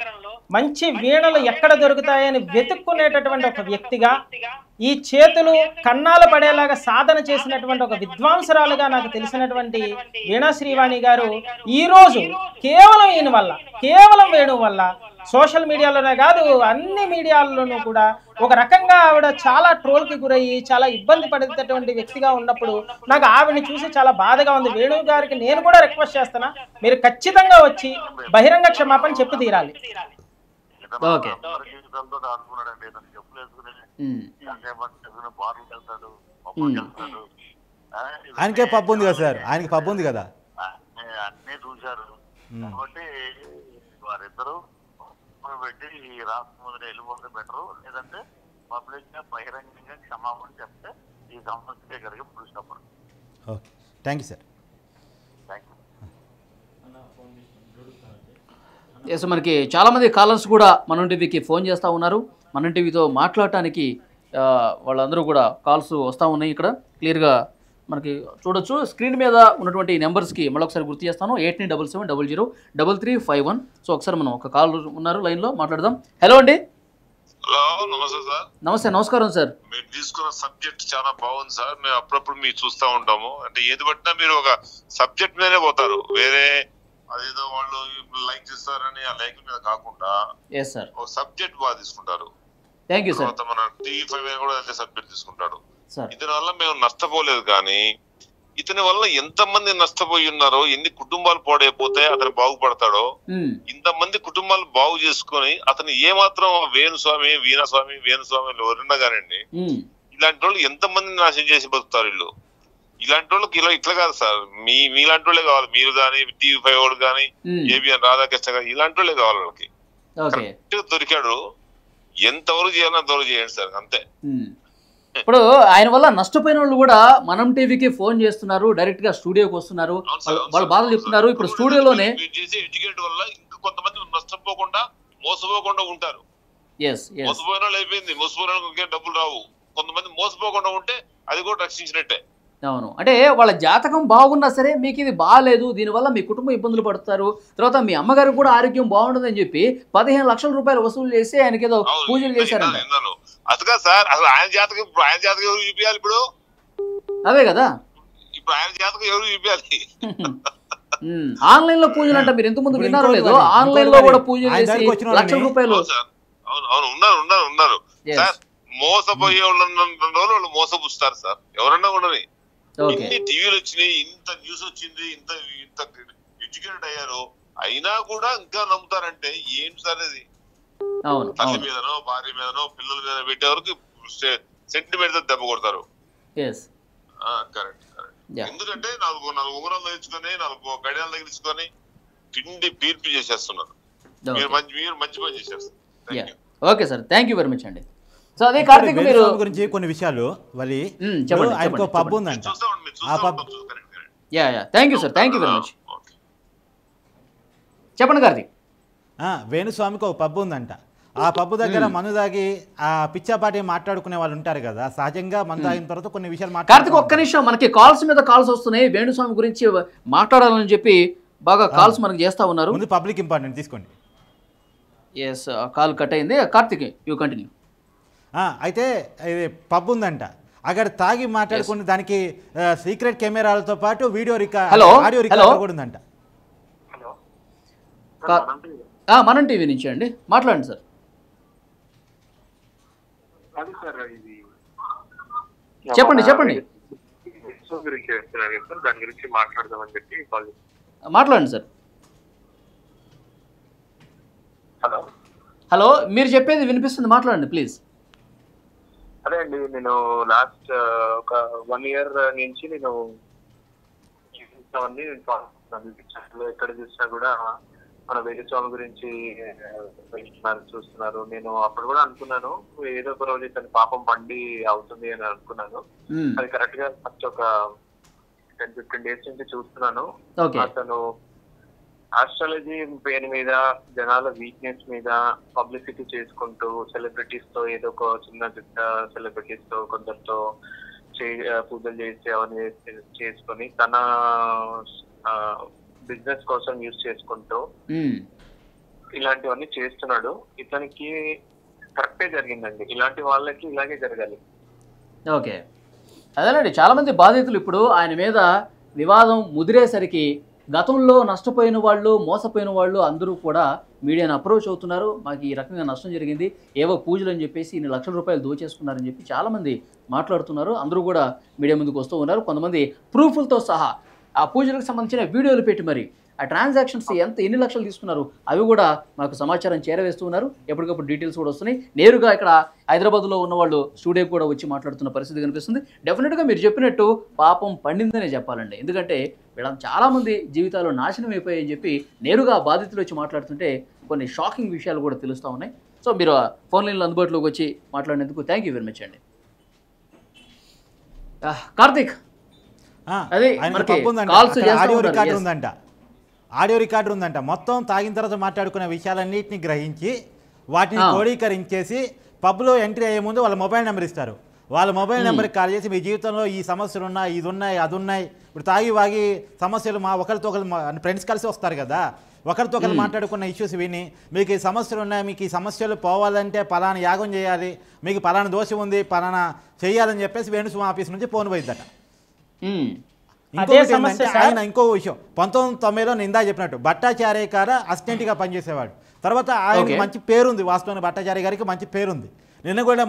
మంచి వీణలు ఎక్కడ దొరుకుతాయని వెతుక్కునేటటువంటి ఒక వ్యక్తిగా, ఈ చేతులు కన్నాలు పడేలాగా సాధన చేసినటువంటి ఒక విద్వాంసరాలుగా నాకు తెలిసినటువంటి వీణా శ్రీవాణి గారు ఈరోజు కేవలం ఈయన వల్ల, కేవలం వేణు వల్ల సోషల్ మీడియాలోనే కాదు అన్ని మీడియాల్లోనూ కూడా ఒక రకంగా ఆవిడ చాలా ట్రోల్కి గురయ్యి చాలా ఇబ్బంది పడేటటువంటి వ్యక్తిగా ఉన్నప్పుడు నాకు ఆవిడని చూసి చాలా బాధగా ఉంది. వేణు గారికి నేను కూడా రిక్వెస్ట్ చేస్తున్నా, మీరు ఖచ్చితంగా వచ్చి బహిరంగ క్షమాపణ చెప్పి తీరాలి. ఆయనకే పబ్బు ఉంది కదా సార్, ఆయనకి పబ్బు ఉంది కదా. అన్నీ చూశారు కాబట్టి వారిద్దరూ పెట్టి ఈ రాష్ట్రం వదిలి వెళ్ళిపోతే బెటరు. లేదంటే పబ్లిక్ గా బహిరంగంగా క్షమాపణ చెప్తే ఈ సమస్యకే కలిగి పురుషున్నప్పుడు. Okay, thank you sir. Thank you. Yes, మనకి చాలామంది కాలర్స్ కూడా మన టీవీకి ఫోన్ చేస్తూ ఉన్నారు. మన టీవీతో మాట్లాడటానికి వాళ్ళందరూ కూడా కాల్స్ వస్తూ ఉన్నాయి. ఇక్కడ క్లియర్గా మనకి చూడొచ్చు. స్క్రీన్ మీద ఉన్నటువంటి నెంబర్స్కి మళ్ళొకసారి గుర్తు చేస్తాను, 8977003351. సో ఒకసారి మనం ఒక కాల్ ఉన్నారు లైన్లో, మాట్లాడదాం. హలో అండి. హలో, నమస్తే సార్. నమస్తే, నమస్కారం సార్. మీరు తీసుకున్న సబ్జెక్ట్ చాలా బాగుంది సార్. మేము అప్పుడప్పుడు మీరు చూస్తూ ఉంటాము. అంటే ఏది పట్టినా మీరు ఒక సబ్జెక్ట్ మీదనే పోతారు, వేరే అదేదో వాళ్ళు లైక్ చేస్తారని ఆ లైక్ మీద కాకుండా ఒక సబ్జెక్ట్ బాగా తీసుకుంటారు. Thank you sir. మన TV5 కూడా అదే సబ్జెక్ట్ తీసుకుంటాడు. ఇతని వల్ల మేము నష్టపోలేదు, కానీ ఇతని వల్ల ఎంతమంది నష్టపోయి ఉన్నారో, ఎన్ని కుటుంబాలు పాడైపోతే అతను బాగుపడతాడో, ఇంతమంది కుటుంబాలు బాగు చేసుకొని అతను ఏమాత్రం వేణుస్వామి, వీణస్వామి, వేణుస్వామి ఎవరున్నా కానండి, ఇలాంటి వాళ్ళు ఎంతమంది నాశనం చేసి బతుకుతారు వీళ్ళు. ఇలాంటి వాళ్ళకి ఇట్లా కాదు సార్, మీలాంటి వాళ్ళే కావాలి. మీరు కానీ TV5 వాళ్ళు కానీ ABN రాధాకృష్ణ కానీ ఇలాంటి వాళ్ళే కావాలి. వాళ్ళకి కరెక్ట్ దొరికాడు, ఎంతవరకు చేయాలో అంతవరకు చేయండి సార్, అంతే. ఇప్పుడు ఆయన వల్ల నష్టపోయిన వాళ్ళు కూడా మనం టీవీకి ఫోన్ చేస్తున్నారు, డైరెక్ట్ గా స్టూడియోకి వస్తున్నారు, వాళ్ళ బాధలు చెప్తున్నారు. ఇప్పుడు స్టూడియోలోనే చేసే ఎడ్యుకేట్ వల్ల ఇంకా కొంతమంది నష్టపోకుండా మోసపోకుండా ఉంటారు. మోసపోయిన వాళ్ళు అయిపోయింది, మోసపోయిన వాళ్ళకి డబ్బులు రావు. కొంతమంది మోసపోకుండా ఉంటే అది కూడా రక్షించినట్టే. అవును, అంటే వాళ్ళ జాతకం బాగున్నా సరే మీకు ఇది బాగాలేదు, దీనివల్ల మీ కుటుంబం ఇబ్బందులు పడతారు, తర్వాత మీ అమ్మగారికి కూడా ఆరోగ్యం బాగుండదని చెప్పి 15 లక్షల రూపాయలు వసూలు చేసి ఆయనకి ఏదో పూజలు చేశారంట. అదిగా సార్, అసలు ఆయన జాతకం ఎవరు చూపించాలి? ఇప్పుడు అవే కదా, ఇప్పుడు ఆయన జాతకం ఎవరు చూపించాలి? ఆన్లైన్ లో పూజలు అంట, మీరు ఇంతకు ముందు విన్నారో లేదో, ఆన్లైన్ లో కూడా పూజలు చేసి లక్షల రూపాయలు. అవును, ఉన్నారు సార్. మోసపోయే వాళ్ళు మోసపుస్తారు సార్, ఎవరన్నా ఉండని. ఇన్ని టీవీలు వచ్చినాయి, ఇంత న్యూస్ వచ్చింది, ఇంత ఎడ్యుకేటెడ్ అయ్యారు, అయినా కూడా ఇంకా నమ్ముతారంటే ఏంటి సార్ ఇది? తల్లి మీదనో, భార్య మీదనో, పిల్లల మీద పెట్టే వరకు సెంటిమెంట్ తో దెబ్బ కొడతారు. కరెక్ట్. ఎందుకంటే 4 ఉంగరాలు తగ్గించుకొని, 4 గడియాలు తగిలించుకొని పిండి పీర్పు చేసేస్తున్నారు. మీరు మంచి పని చేసేస్తారు. Okay sir, thank you very much అండి. సో అదే కార్తీక్ మీరు గురించి కొన్ని విషయాలు వలి చెప్పండి. ఆయనకు పబ్ ఉందంట. ఆ pub thank you sir, thank you very much. చెప్పండి కార్తీక్. వేణుస్వామికి ఒక పబ్ ఉందంట. ఆ పబ్బు దగ్గర మందు తాగి ఆ పిచ్చాపాటి మాట్లాడుకునే వాళ్ళు ఉంటారు కదా, సహజంగా మందు తాగిన తర్వాత కొన్ని విషయాలు కార్తీక్ ఒక్క నిమిషం, మనకి కాల్స్ మీద కాల్స్ వస్తున్నాయి. వేణుస్వామి గురించి మాట్లాడాలని చెప్పి బాగా కాల్స్ మనకు చేస్తా ఉన్నారు. ముందు పబ్లిక్ ఇంపార్టెంట్ తీసుకోండి. ఎస్, కాల్ కట్ అయింది. Karthik you continue. అయితే ఇది పబ్ ఉందంట, అక్కడ తాగి మాట్లాడుకుని దానికి సీక్రెట్ కెమెరాలతో పాటు వీడియో ఆడియో రికార్డర్ కూడా ఉందంట. మనం టీవీ నుంచి అండి, మాట్లాడండి సార్. చెప్పండి చెప్పండి, మాట్లాడండి సార్. హలో, మీరు చెప్పేది వినిపిస్తుంది, మాట్లాడండి ప్లీజ్. అదే అండి, నేను లాస్ట్ ఒక 1 year నుంచి నేను ఎక్కడ చూసినా కూడా మన వేణుస్వామి గురించి చూస్తున్నారు. నేను అప్పుడు కూడా అనుకున్నాను ఏదో ఒక రోజు ఇతని పాపం పండి అవుతుంది అని అనుకున్నాను. అది కరెక్ట్ గా ఫస్ట్ ఒక 10-15 days నుంచి చూస్తున్నాను. అతను ఆస్ట్రాలజీ పేరు మీద జనాల వీక్నెస్ మీద పబ్లిసిటీ చేసుకుంటూ సెలబ్రిటీస్ తో ఏదో ఒక చిన్న సెలబ్రిటీస్ తో కొందరితో పూజలు చేసి అవన్నీ చేసుకొని తన బిజినెస్ కోసం యూజ్ చేసుకుంటూ ఇలాంటివన్నీ చేస్తున్నాడు. ఇతనికి కరెక్టే జరిగిందండి. ఇలాంటి వాళ్ళకి ఇలాగే జరగాలి. ఓకే, అదేనండి, చాలా మంది బాధితులు ఇప్పుడు ఆయన మీద వివాదం ముదిరేసరికి గతంలో నష్టపోయిన వాళ్ళు, మోసపోయిన వాళ్ళు అందరూ కూడా మీడియాను అప్రోచ్ అవుతున్నారు. మాకు ఈ రకంగా నష్టం జరిగింది, ఏవో పూజలు అని చెప్పేసి ఇన్ని లక్షల రూపాయలు దోచేసుకున్నారని చెప్పి చాలామంది మాట్లాడుతున్నారు. అందరూ కూడా మీడియా ముందుకు వస్తూ ఉన్నారు. కొంతమంది ప్రూఫ్లతో సహా ఆ పూజలకు సంబంధించిన వీడియోలు పెట్టి మరి ఆ ట్రాన్సాక్షన్స్ ఎన్ని లక్షలు తీసుకున్నారు అవి కూడా మాకు సమాచారం చేరవేస్తూ ఉన్నారు. ఎప్పటికప్పుడు డీటెయిల్స్ కూడా వస్తున్నాయి. నేరుగా ఇక్కడ హైదరాబాద్లో ఉన్న వాళ్ళు స్టూడియోకి కూడా వచ్చి మాట్లాడుతున్న పరిస్థితి కనిపిస్తుంది. డెఫినెట్గా మీరు చెప్పినట్టు పాపం పండిందనే చెప్పాలండి. ఎందుకంటే వీళ్ళ చాలామంది జీవితాలు నాశనం అయిపోయాయని చెప్పి నేరుగా బాధితులు వచ్చి మాట్లాడుతుంటే కొన్ని షాకింగ్ విషయాలు కూడా తెలుస్తూ ఉన్నాయి. సో మీరు ఫోన్ లైన్లో అందుబాటులోకి వచ్చి మాట్లాడినందుకు థ్యాంక్ యూ వెరీ మచ్ అండి. కార్తీక్, ఆడియో రికార్డర్ ఉందంట. మొత్తం తాగిన తర్వాత మాట్లాడుకున్న విషయాలన్నింటినీ గ్రహించి వాటిని క్రోడీకరించేసి పబ్లో ఎంట్రీ అయ్యే ముందు వాళ్ళ మొబైల్ నెంబర్ ఇస్తారు. వాళ్ళ మొబైల్ నెంబర్కి కాల్ చేసి మీ జీవితంలో ఈ సమస్యలు ఉన్నాయి, ఇది ఉన్నాయి, అది ఉన్నాయి. ఇప్పుడు తాగి వాగి సమస్యలు ఒకరితో ఒకరు ఫ్రెండ్స్ కలిసి వస్తారు కదా, ఒకరితో ఒకరు మాట్లాడుకున్న ఇష్యూస్ విని మీకు ఈ సమస్యలు ఉన్నాయి, మీకు ఈ సమస్యలు పోవాలంటే పలానా యాగం చేయాలి, మీకు పలానా దోషం ఉంది, పలానా చేయాలని చెప్పేసి వేణుస్వామి ఆఫీస్ నుంచి ఫోన్ పోయిద్దట. ఇంకొకటి ఏంటంటే ఆయన ఇంకో విషయం 1990లో నేను ఇందా చెప్పినట్టు భట్టాచార్య గారు అసిస్టెంట్గా పనిచేసేవాడు. తర్వాత ఆయనకి మంచి పేరుంది, వాస్తవానికి భట్టాచార్య గారికి మంచి పేరుంది. నిన్న కూడా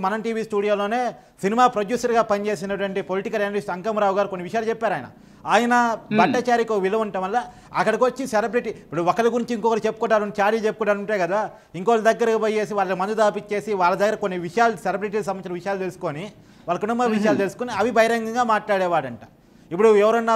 మన టీవీ స్టూడియోలోనే సినిమా ప్రొడ్యూసర్గా పనిచేసినటువంటి పొలిటికల్ అనలిస్ట్ అంకమరావు గారు కొన్ని విషయాలు చెప్పారు. ఆయన భట్టాచార్యకు విలువ ఉండటం వల్ల అక్కడికి వచ్చి సెలబ్రిటీ ఇప్పుడు ఒకరి గురించి ఇంకొకరు చెప్పుకుంటారు, చాడీ చెప్పుకుంటారు ఉంటాయి కదా, ఇంకొకరి దగ్గరకు పోయేసి వాళ్ళ మందు దాపిచ్చేసి వాళ్ళ దగ్గర కొన్ని విషయాలు సెలబ్రిటీకి సంబంధించిన విషయాలు తెలుసుకొని వాళ్ళ కుటుంబ విషయాలు తెలుసుకొని అవి బహిరంగంగా మాట్లాడేవాడంట. ఇప్పుడు ఎవరన్నా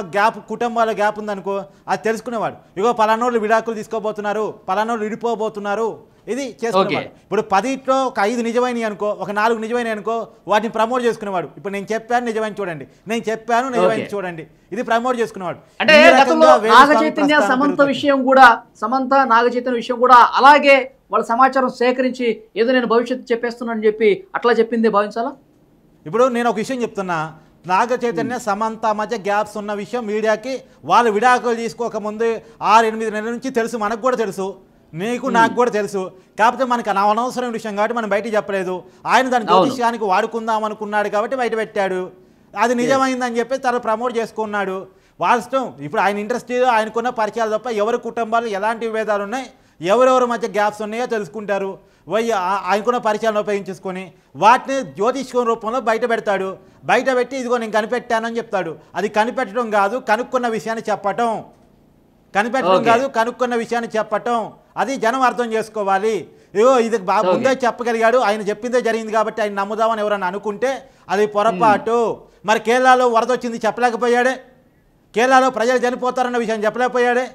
కుటుంబాల గ్యాప్ ఉందనుకో అది తెలుసుకునేవాడు. ఇగో పలానోళ్ళు విడాకులు తీసుకోబోతున్నారు, పలానోళ్ళు విడిపోబోతున్నారు, ఇది చేసుకునేవాడు. ఇప్పుడు 10లో ఒక 5 నిజమైనవి అనుకో, ఒక 4 నిజమైనవి అనుకో, వాటిని ప్రమోట్ చేసుకునేవాడు. ఇప్పుడు నేను చెప్పాను నిజమైన చూడండి, నేను చెప్పాను నిజమైన చూడండి, ఇది ప్రమోట్ చేసుకునేవాడు. అంటే నాగచైతన్య సమంత విషయం కూడా అలాగే వాళ్ళ సమాచారం సేకరించి ఏదో నేను భవిష్యత్తు చెప్పేస్తున్నానని చెప్పి అట్లా చెప్పింది భావించాలా? ఇప్పుడు నేను ఒక విషయం చెప్తున్నా, నాగ చైతన్య సమంత మధ్య గ్యాప్స్ ఉన్న విషయం మీడియాకి వాళ్ళు విడాకులు తీసుకోకముందు 6-8 నెలల నుంచి తెలుసు, మనకు కూడా తెలుసు, నీకు నాకు కూడా తెలుసు. కాకపోతే మనకు అనవసరమైన విషయం కాబట్టి మనం బయట చెప్పలేదు. ఆయన దాని జ్యోతిష్యానికి వాడుకుందాం అనుకున్నాడు కాబట్టి బయట పెట్టాడు. అది నిజమైందని చెప్పి తను ప్రమోట్ చేసుకున్నాడు. వాస్తవం ఇప్పుడు ఆయన ఇండస్ట్రీలో ఆయనకున్న పరిచయాలు తప్ప ఎవరి కుటుంబాలు ఎలాంటి విభేదాలు ఉన్నాయి, ఎవరెవరి మధ్య గ్యాప్స్ ఉన్నాయో తెలుసుకుంటారు. ఆయనకున్న పరిచయాలను ఉపయోగించుకొని వాటిని జ్యోతిష్యం రూపంలో బయట పెడతాడు. బయట పెట్టి ఇదిగో నేను కనిపెట్టానని చెప్తాడు. అది కనిపెట్టడం కాదు, కనుక్కున్న విషయాన్ని చెప్పటం. కనిపెట్టడం కాదు, కనుక్కున్న విషయాన్ని చెప్పటం. అది జనం అర్థం చేసుకోవాలి. ఇగో ఇది ముందే చెప్పగలిగాడు, ఆయన చెప్పిందే జరిగింది కాబట్టి ఆయన నమ్ముదామని ఎవరన్నా అనుకుంటే అది పొరపాటు. మరి కేరళలో వరద వచ్చింది చెప్పలేకపోయాడే, కేరళలో ప్రజలు చనిపోతారన్న విషయం చెప్పలేకపోయాడే,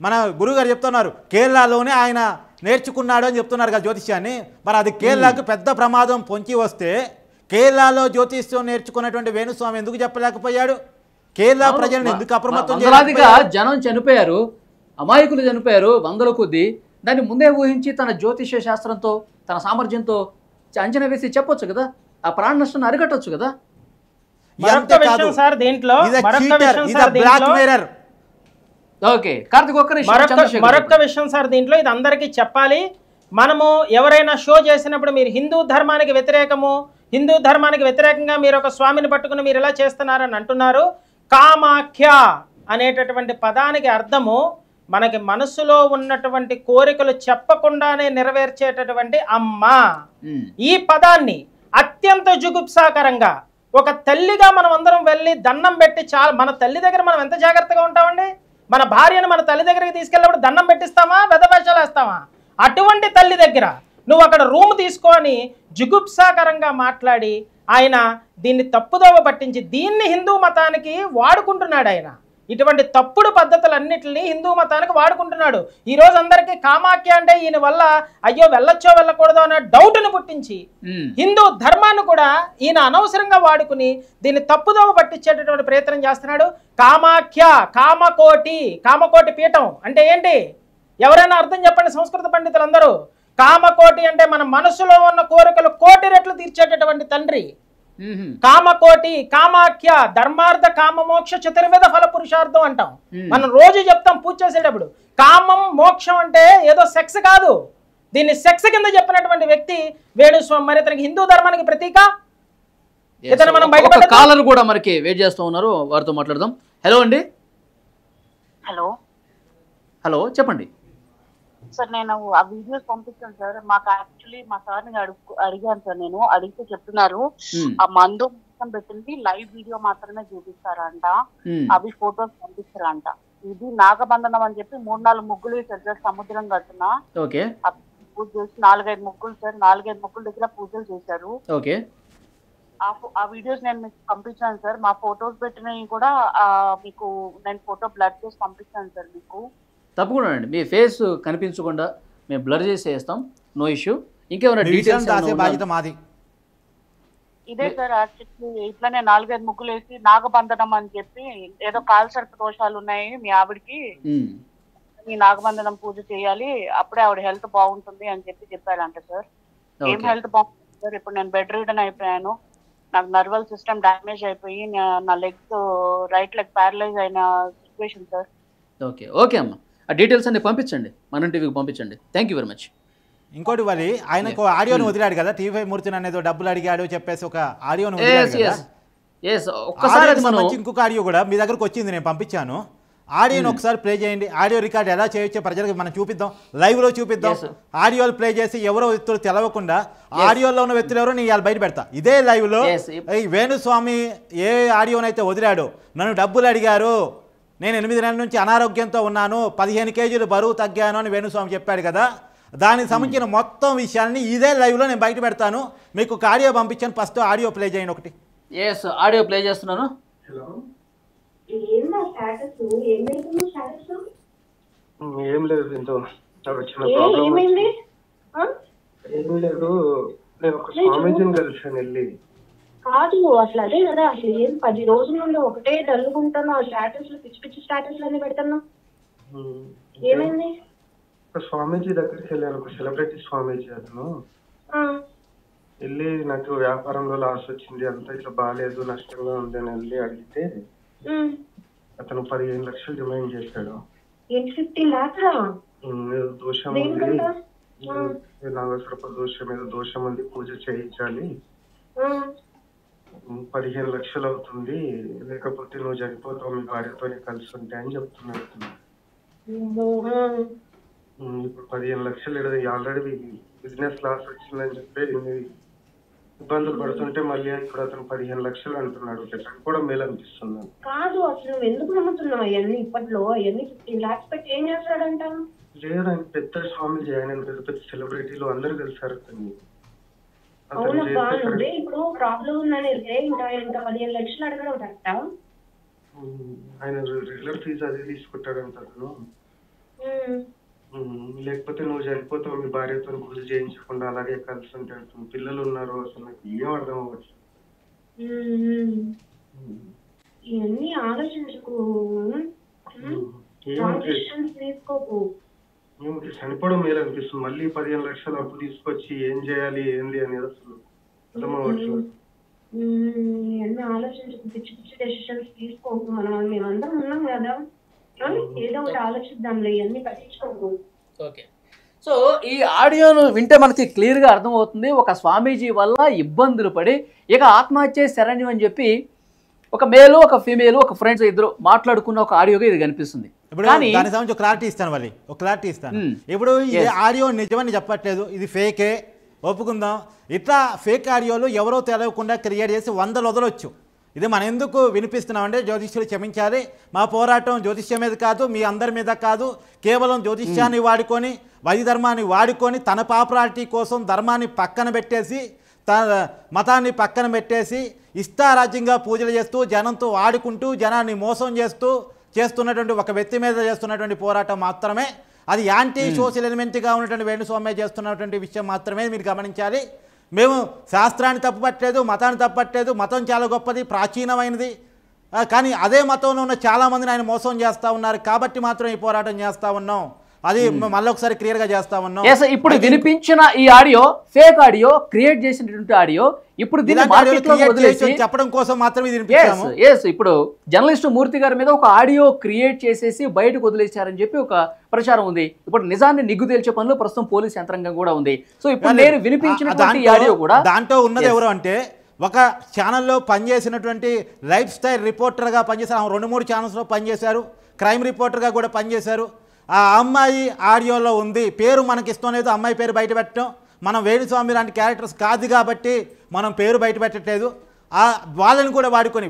మన గురుగారు చెప్తున్నారు కేరళలోనే ఆయన నేర్చుకున్నాడు అని చెప్తున్నారు కదా జ్యోతిష్యాన్ని. మరి అది కేరళకు పెద్ద ప్రమాదం పొంచి వస్తే కేరళలో జ్యోతిష్యం నేర్చుకున్నటువంటి వేణుస్వామి ఎందుకు చెప్పలేకపోయాడు? కేరళ ప్రజలను ఎందుకు అప్రమత్తం వందలాదిగా జనం చనిపోయారు, అమాయకులు చనిపోయారు వందల కొద్దీ. దాన్ని ముందే ఊహించి తన జ్యోతిష్య శాస్త్రంతో తన సామర్థ్యంతో అంచనా వేసి చెప్పొచ్చు కదా, ఆ ప్రాణ నష్టాన్ని అరికట్టొచ్చు కదా. మరొక విషయం సార్ దీంట్లో ఇది అందరికీ చెప్పాలి. మనము ఎవరైనా షో చేసినప్పుడు మీరు హిందూ ధర్మానికి వ్యతిరేకంగా మీరు ఒక స్వామిని పట్టుకుని మీరు ఎలా చేస్తున్నారని అంటున్నారు. కామాఖ్య అనేటటువంటి పదానికి అర్థము మనకి మనసులో ఉన్నటువంటి కోరికలు చెప్పకుండానే నెరవేర్చేటటువంటి అమ్మ. ఈ పదాన్ని అత్యంత జుగుప్సాకరంగా ఒక తల్లిగా మనం అందరం వెళ్ళి దండం పెట్టి మన తల్లి దగ్గర మనం ఎంత జాగ్రత్తగా ఉంటామండి. మన భార్యను మన తల్లి దగ్గరికి తీసుకెళ్ళినప్పుడు దండం పెట్టిస్తామా, వెధవేషాలు వేస్తామా? అటువంటి తల్లి దగ్గర నువ్వు అక్కడ రూమ్ తీసుకొని జుగుప్సాకరంగా మాట్లాడి ఆయన దీన్ని తప్పుదోవ పట్టించి దీన్ని హిందూ మతానికి వాడుకుంటున్నాడు. ఆయన ఇటువంటి తప్పుడు పద్ధతులన్నిటిని హిందూ మతానికి వాడుకుంటున్నాడు. ఈరోజు అందరికీ కామాఖ్య అంటే ఈయన వల్ల అయ్యో వెళ్ళొచ్చో వెళ్ళకూడదో అనే డౌట్ను పుట్టించి హిందూ ధర్మాన్ని కూడా ఈయన అనవసరంగా వాడుకుని దీన్ని తప్పుదోవ పట్టించేటటువంటి ప్రయత్నం చేస్తున్నాడు. కామాఖ్య, కామకోటి పీఠం అంటే ఏంటి? ఎవరైనా అర్థం చెప్పండి సంస్కృత పండితులందరూ. కామకోటి అంటే మన మనసులో ఉన్న కోరికలు కోటి రెట్లు తీర్చేటటువంటి తండ్రి. కామకోటి, కామాఖ్య, ధర్మార్థ కామ మోక్ష చతుర్వేద ఫల పురుషార్థం అంటాం. మనం రోజు చెప్తాం పూజ చేసేటప్పుడు. కామం మోక్షం అంటే ఏదో సెక్స్ కాదు. దీన్ని సెక్స్ కింద చెప్పినటువంటి వ్యక్తి వేణుస్వామి. మరి ఇతనికి హిందూ ధర్మానికి ప్రతీక. ఇతను మనం బయట కాలర్ కూడా మనకి వెయిట్ చేస్తూ ఉన్నారు, వారితో మాట్లాడదాం. హలో అండి. హలో చెప్పండి సార్. నేను ఆ వీడియోస్ పంపిస్తాను సార్. మాకు యాక్చువల్లీ మా సార్ అడిగాను సార్. నేను అడిగితే చెప్తున్నారు ఆ మందు మొత్తం పెట్టింది లైవ్ వీడియో మాత్రమే చూపిస్తారంట, అవి ఫోటోస్ పంపిస్తారంట. ఇది నాగబంధనం అని చెప్పి 3-4 ముగ్గులు సార్ సముద్రం కట్టున పూజ చేసి 4-5 ముగ్గులు సార్, 4-5 ముగ్గుల దగ్గర పూజలు చేశారు. ఆ వీడియోస్ నేను మీకు పంపించాను సార్. మా ఫోటోస్ పెట్టినవి కూడా మీకు నేను ఫోటో బ్లడ్ చేసి పంపిస్తాను సార్ మీకు. తప్పకుండా అండి, మీ ఫేస్ కనిపించకుండా మేము బ్లర్ చేసి వేస్తాం, నో ఇష్యూ. ఇంకేమైనా డీటెయిల్స్ బాధ్యత మాది. ఇదే సార్ యాక్చువల్లీ ఇట్లానే 4-5 ముగ్గులు వేసి నాగబంధనం అని చెప్పి ఏదో కాల్సర్ప దోషాలు ఉన్నాయి మీ ఆవిడకి, ఈ నాగబంధనం పూజ చేయాలి అప్పుడే ఆవిడ హెల్త్ బాగుంటుంది అని చెప్పి చెప్పారంట సార్. ఏం హెల్త్ బాగుంటుంది సార్? ఇప్పుడు నేను బెడ్ రీడన్ అయిపోయాను, నాకు నర్వల్ సిస్టమ్ డ్యామేజ్ అయిపోయి నా లెగ్స్ రైట్ లెగ్ ప్యారలైజ్ అయిన సిచ్యువేషన్ సార్. ఓకే ఓకే అమ్మా, ఆ డీటెయిల్స్ అన్ని పంపించండి, మన టీవీకి పంపించండి. Thank you very much. ఇంకోటి వాళ్ళు ఆయనకు ఆడియోని వదిలాడు కదా, టీవీ మూర్తిని అనేది డబ్బులు అడిగాడు చెప్పేసి ఒక ఆడియోని వదిలాడు కదా. ఇంకొక ఆడియో కూడా మీ దగ్గరకు వచ్చింది, నేను పంపించాను. ఆడియోని ఒకసారి ప్లే చేయండి. ఆడియో రికార్డ్ ఎలా చేయొచ్చో ప్రజలకు మనం చూపిద్దాం, లైవ్లో చూపిద్దాం. ఆడియోలు ప్లే చేసి ఎవరో వ్యక్తులు తెలవకుండా ఆడియోలో ఉన్న వ్యక్తులు ఎవరో నేను బయట పెడతా. ఇదే లైవ్లో వేణుస్వామి ఏ ఆడియోనైతే వదిలాడో, నన్ను డబ్బులు అడిగారు, నేను 8 నెలల నుంచి అనారోగ్యంతో ఉన్నాను, 15 కేజీలు బరువు తగ్గాను అని వేణుస్వామి చెప్పాడు కదా, దానికి సంబంధించిన మొత్తం విషయాన్ని ఇదే లైవ్లో నేను బయట పెడతాను. మీకు ఒక ఆడియో పంపించాను, ఫస్ట్ ఆడియో ప్లే చేయండి ఒకటి. ఎస్, ఆడియో ప్లే చేస్తున్నాను. ఏం లేదు, ఏం లేదు, నేను ఒక స్వామీజీని కలిసాను వెళ్ళి. కాదు అసలు అదే కదా, అసలు ఏం 10 రోజుల నుండి ఒకటే డల్లుకుంటాను, ఆ స్టాటస్ పిచ్చి పిచ్చి స్టాటస్ అన్ని పెడతాను. ఏమైంది? స్వామీజీ దగ్గరికి వెళ్ళాను, ఒక సెలబ్రిటీ స్వామీజీ. అతను వెళ్ళి నాకు వ్యాపారంలో లాస్ వచ్చింది, అంతా ఇట్లా బాగాలేదు, నష్టంగా ఉంది అని వెళ్ళి అడిగితే అతను 15 లక్షలు డిమాండ్ చేశాడు. 15 lakhs? దోషం ఉంది, నాగసర్ప దోషం, ఏదో దోషం ఉంది, పూజ చేయించాలి, 15 లక్షలు అవుతుంది, లేకపోతే నువ్వు చనిపోతావు మీ భార్యతో కలిసి ఉంటే అని చెప్తున్నాడు. ఇప్పుడు 15 లక్షలు ఆల్రెడీ బిజినెస్ లాస్ వచ్చిందని చెప్పి ఇబ్బందులు పడుతుంటే మళ్ళీ ఇప్పుడు అతను 15 లక్షలు అంటున్నాడు. కూడా మేలు అనిపిస్తుంది. కాదు అసలు నువ్వు ఎందుకు నమ్ముతున్నావు అవన్నీ? ఇప్పట్లో అవన్నీ 15 lakhs పెట్టి ఏం చేస్తాడంట? లేదు, ఆయన పెద్ద స్వామీజీ, ఆయన పెద్ద పెద్ద సెలబ్రిటీలు అందరు కలిసారు అతన్ని. ఇప్పుడు ప్రాబ్లం ఉందని ఇంకా 15 లక్షలు అడగడం కరెక్టా? ఆయన రెగ్యులర్ ఫీజు అది తీసుకుంటాడంట అతను. లేకపోతే నువ్వు చనిపోతావు, మీ భార్యతో పూజ చేయించకుండా అలాగే కలిసి ఉంటాడు, పిల్లలు ఉన్నారు, అసలు నాకు ఏం అర్థం అవ్వచ్చు. ఇవన్నీ ఆలోచించుకో, తీసుకోకు. మేము చనిపోవడం మేలు అనిపిస్తుంది. మళ్ళీ 15 లక్షలు అప్పు తీసుకొచ్చి ఏం చేయాలి ఏంది అనేది అసలు అర్థం అవ్వచ్చు. ఇవన్నీ ఆలోచించుకో, పిచ్చి పిచ్చి డెసిషన్స్ తీసుకోకు. మేమందరం ఉన్నాం కదా, ఏదో ఒకటి ఆలోచిద్దాంలే, ఇవన్నీ పట్టించుకోకు. ఓకే, సో ఈ ఆడియోను వింటే మనకి క్లియర్గా అర్థమవుతుంది. ఒక స్వామీజీ వల్ల ఇబ్బందులు పడి ఇక ఆత్మహత్య శరణ్యం అని చెప్పి ఒక మేలు ఒక ఫీమేల్ ఒక ఫ్రెండ్స్ ఇద్దరు మాట్లాడుకున్న ఒక ఆడియోగా ఇది కనిపిస్తుంది. ఇప్పుడు దాని సంబంధించి క్లారిటీ ఇస్తాను వాళ్ళు, ఒక క్లారిటీ ఇస్తాను. ఇప్పుడు ఈ ఆడియో నిజమని చెప్పట్లేదు, ఇది ఫేకే ఒప్పుకుందాం. ఇట్లా ఫేక్ ఆడియోలు ఎవరో తెలియకుండా క్రియేట్ చేసి 100 వదలొచ్చు. ఇది మనం ఎందుకు వినిపిస్తున్నామంటే జ్యోతిష్యులు క్షమించాలి, మా పోరాటం జ్యోతిష్యం మీద కాదు, మీ అందరి మీద కాదు, కేవలం జ్యోతిష్యాన్ని వాడుకొని వైద్య ధర్మాన్ని వాడుకొని తన పాపులారిటీ కోసం ధర్మాన్ని పక్కన పెట్టేసి తన మతాన్ని పక్కన పెట్టేసి ఇష్టారాజ్యంగా పూజలు చేస్తూ జనంతో ఆడుకుంటూ జనాన్ని మోసం చేస్తున్నటువంటి ఒక వ్యక్తి మీద చేస్తున్నటువంటి పోరాటం మాత్రమే. అది యాంటీ సోషల్ ఎలిమెంట్గా ఉన్నటువంటి వేణుస్వామి చేస్తున్నటువంటి విషయం మాత్రమే మీరు గమనించాలి. మేము శాస్త్రాన్ని తప్పుపట్టలేదు, మతాన్ని తప్పుపట్టలేదు. మతం చాలా గొప్పది, ప్రాచీనమైనది. కానీ అదే మతంలో ఉన్న చాలామందిని ఆయన మోసం చేస్తూ ఉన్నారు కాబట్టి మాత్రం ఈ పోరాటం చేస్తూ ఉన్నాం. అది మళ్ళీ ఒకసారి క్లియర్ గా చేస్తా ఉన్నాం. ఇప్పుడు వినిపించిన ఈ ఆడియో ఫేక్ ఆడియో, క్రియేట్ చేసినటువంటి ఆడియో. ఇప్పుడు దీన్ని మార్కెట్లో వదిలేసి చెప్పడం కోసం మాత్రమే ఇది వినిపించాము. ఇప్పుడు జర్నలిస్ట్ మూర్తి గారి మీద ఒక ఆడియో క్రియేట్ చేసేసి బయటకు వదిలేశారని చెప్పి ఒక ప్రచారం ఉంది. ఇప్పుడు నిజాన్ని నిగ్గు తేల్చే పనిలో ప్రస్తుతం పోలీస్ యంత్రాంగం కూడా ఉంది. సో ఇప్పుడు నేను వినిపించిన ఆడియో కూడా దాంట్లో ఉన్నది ఎవరు అంటే ఒక ఛానల్లో పనిచేసినటువంటి లైఫ్ స్టైల్ రిపోర్టర్గా పనిచేశారు. 2-3 ఛానల్స్లో పనిచేశారు, క్రైమ్ రిపోర్టర్గా కూడా పనిచేశారు. ఆ అమ్మాయి ఆడియోలో ఉంది. పేరు మనకి ఇష్టం లేదు, అమ్మాయి పేరు బయట పెట్టడం. మనం వేణుస్వామి లాంటి క్యారెక్టర్స్ కాదు కాబట్టి మనం పేరు బయట పెట్టట్లేదు. వాళ్ళని కూడా వాడుకొని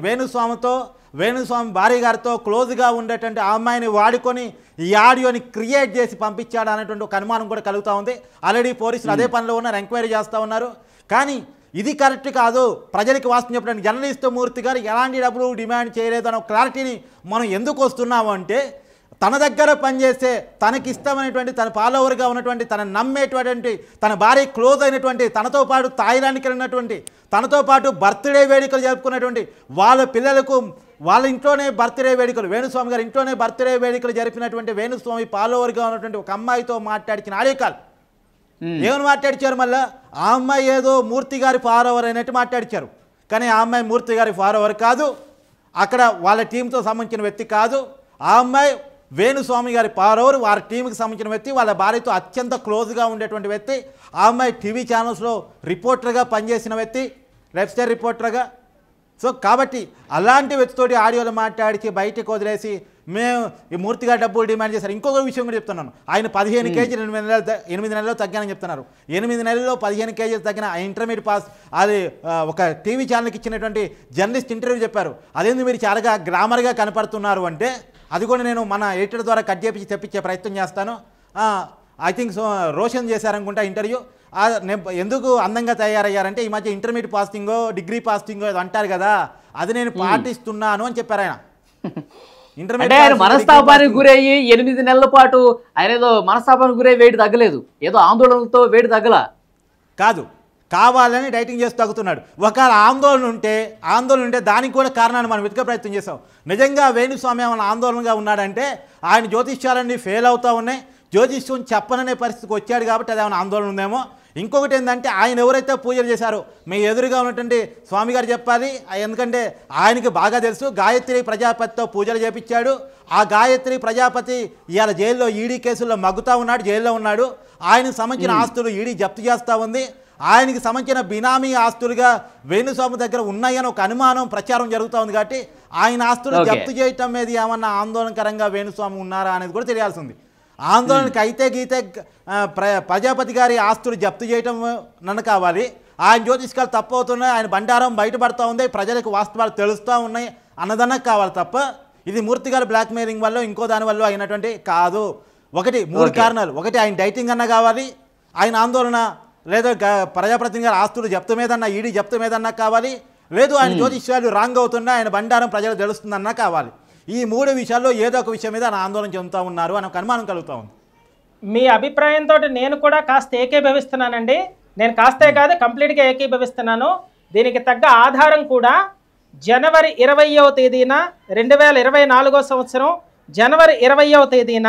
వేణుస్వామి భార్య గారితో క్లోజ్గా ఉండేటువంటి ఆ అమ్మాయిని వాడుకొని ఈ ఆడియోని క్రియేట్ చేసి పంపించాడు అనేటువంటి ఒక అనుమానం కూడా కలుగుతూ ఉంది. ఆల్రెడీ పోలీసులు అదే పనిలో ఉన్నారు, ఎంక్వైరీ చేస్తూ ఉన్నారు. కానీ ఇది కరెక్ట్ కాదు. ప్రజలకు వాస్తవం చెప్పడానికి జర్నలిస్ట్ మూర్తి గారు ఎలాంటి డబ్బులు డిమాండ్ చేయలేదు అనే క్లారిటీని మనం ఎందుకు వస్తున్నాము అంటే, తన దగ్గర పనిచేసే తనకి ఇష్టమైనటువంటి తన ఫాలోవర్గా ఉన్నటువంటి తన నమ్మేటువంటి తన భార్య క్లోజ్ అయినటువంటి తనతో పాటు థాయిలాండ్కి వెళ్ళినటువంటి తనతో పాటు బర్త్డే వేడుకలు జరుపుకున్నటువంటి వాళ్ళ పిల్లలకు వాళ్ళ ఇంట్లోనే బర్త్డే వేడుకలు వేణుస్వామి గారి ఇంట్లోనే బర్త్డే వేడుకలు జరిపినటువంటి వేణుస్వామి ఫాలోవర్గా ఉన్నటువంటి ఒక అమ్మాయితో మాట్లాడిన ఆడియో కాల్. ఏమని మాట్లాడిచారు? మళ్ళీ ఆ అమ్మాయి ఏదో మూర్తి గారి ఫాలోవర్ అయినట్టు మాట్లాడిచారు. కానీ ఆ అమ్మాయి మూర్తి గారి ఫాలోవర్ కాదు, అక్కడ వాళ్ళ టీంతో సంబంధించిన వ్యక్తి కాదు. ఆ అమ్మాయి వేణుస్వామి గారి ఫాలోవర్, వారి టీంకి సంబంధించిన వ్యక్తి, వాళ్ళ భార్యతో అత్యంత క్లోజ్గా ఉండేటువంటి వ్యక్తి. ఆ అమ్మాయి టీవీ ఛానల్స్లో రిపోర్టర్గా పనిచేసిన వ్యక్తి, లైఫ్ స్టైల్ రిపోర్టర్గా. సో కాబట్టి అలాంటి వ్యక్తితోటి ఆడియోలు మాట్లాడికి బయటకు వదిలేసి మేము ఈ మూర్తిగా డబ్బులు డిమాండ్ చేశారు. ఇంకొక విషయం కూడా చెప్తున్నాను. ఆయన 15 కేజీలు 8 నెలల్లో తగ్గానని చెప్తున్నారు. 8 నెలల్లో 15 కేజీలు తగ్గిన ఇంటర్మీడియట్ పాస్. అది ఒక టీవీ ఛానల్కి ఇచ్చినటువంటి జర్నలిస్ట్ ఇంటర్వ్యూ చెప్పారు. అదేంది మీరు చాలా గ్లామర్గా కనపడుతున్నారు అంటే, అది కూడా నేను మన ఎడిటర్ ద్వారా కట్ చేపించి తెప్పించే ప్రయత్నం చేస్తాను. ఐ థింక్ రోషన్ చేశారనుకుంటా ఇంటర్వ్యూ. ఎందుకు అందంగా తయారయ్యారంటే ఈ మధ్య ఇంటర్మీడియట్ పాసింగో డిగ్రీ పాసింగో అంటారు కదా, అది నేను పాటిస్తున్నాను అని చెప్పారు ఆయన. ఆయన మనస్తాపానికి గురయ్యి 8 నెలల పాటు ఆయన ఏదో మనస్తాపానికి గురై వేడి తగ్గలేదు, ఏదో ఆందోళనలతో వేడి తగ్గల కాదు, కావాలని డైటింగ్ చేసి తగ్గుతున్నాడు. ఒకవేళ ఆందోళన ఉంటే దానికి కూడా కారణాన్ని మనం వెతికే ప్రయత్నం చేసాం. నిజంగా వేణుస్వామి ఏమైనా ఆందోళనగా ఉన్నాడంటే ఆయన జ్యోతిష్యాలన్నీ ఫెయిల్ అవుతూ ఉన్నాయి, జ్యోతిష్యం చెప్పననే పరిస్థితికి వచ్చాడు కాబట్టి అది ఏమైనా ఆందోళన ఉందేమో. ఇంకొకటి ఏంటంటే ఆయన ఎవరైతే పూజలు చేశారో మీ ఎదురుగా ఉన్నటువంటి స్వామి గారు చెప్పాలి, ఎందుకంటే ఆయనకి బాగా తెలుసు. గాయత్రి ప్రజాపతితో పూజలు చేపించాడు. ఆ గాయత్రి ప్రజాపతి ఇవాళ జైల్లో ఈడీ కేసుల్లో మగ్గుతూ ఉన్నాడు, జైల్లో ఉన్నాడు. ఆయనకు సంబంధించిన ఆస్తులు ఈడీ జప్తు చేస్తూ ఉంది. ఆయనకి సంబంధించిన బినామీ ఆస్తులుగా వేణుస్వామి దగ్గర ఉన్నాయని ఒక అనుమానం ప్రచారం జరుగుతూ ఉంది. కాబట్టి ఆయన ఆస్తులు జప్తు చేయటం మీద ఏమన్నా ఆందోళనకరంగా వేణుస్వామి ఉన్నారా అనేది కూడా తెలియాల్సి ఉంది. ఆందోళనకి అయితే గీతే ప్రజాపతి గారి ఆస్తులు జప్తు చేయటం నన్ను కావాలి, ఆయన జ్యోతిష్కాలు తప్పు అవుతున్నాయి, ఆయన బండారం బయటపడుతూ ఉంది, ప్రజలకు వాస్తవాలు తెలుస్తూ ఉన్నాయి అన్నదన్న కావాలి తప్ప ఇది మూర్తి గారి బ్లాక్మెయిలింగ్ వల్ల ఇంకో దాని వల్ల అయినటువంటి కాదు. ఒకటి 3 కారణాలు. ఒకటి ఆయన డైటింగ్ అన్న కావాలి, ఆయన ఆందోళన లేదా ప్రజాప్రతినిధి గారి ఆస్తులు జప్తు మీదన్నా ఈడీ జప్తు మీదన్నా కావాలి, లేదు ఆయన జ్యోతిష్యాలు రాంగ్ అవుతున్నా ఆయన బండారం ప్రజలకు తెలుస్తుందన్నా కావాలి. ఈ 3 విషయాల్లో ఏదో ఒక విషయం మీద ఆందోళన చెందుతూ ఉన్నారు అని ఒక అనుమానం కలుగుతూ ఉంది. మీ అభిప్రాయంతో నేను కూడా కాస్త ఏకీభవిస్తున్నానండి. నేను కాస్తే కాదు కంప్లీట్గా ఏకీభవిస్తున్నాను. దీనికి తగ్గ ఆధారం కూడా జనవరి 20వ తేదీన 2024వ సంవత్సరం జనవరి 20వ తేదీన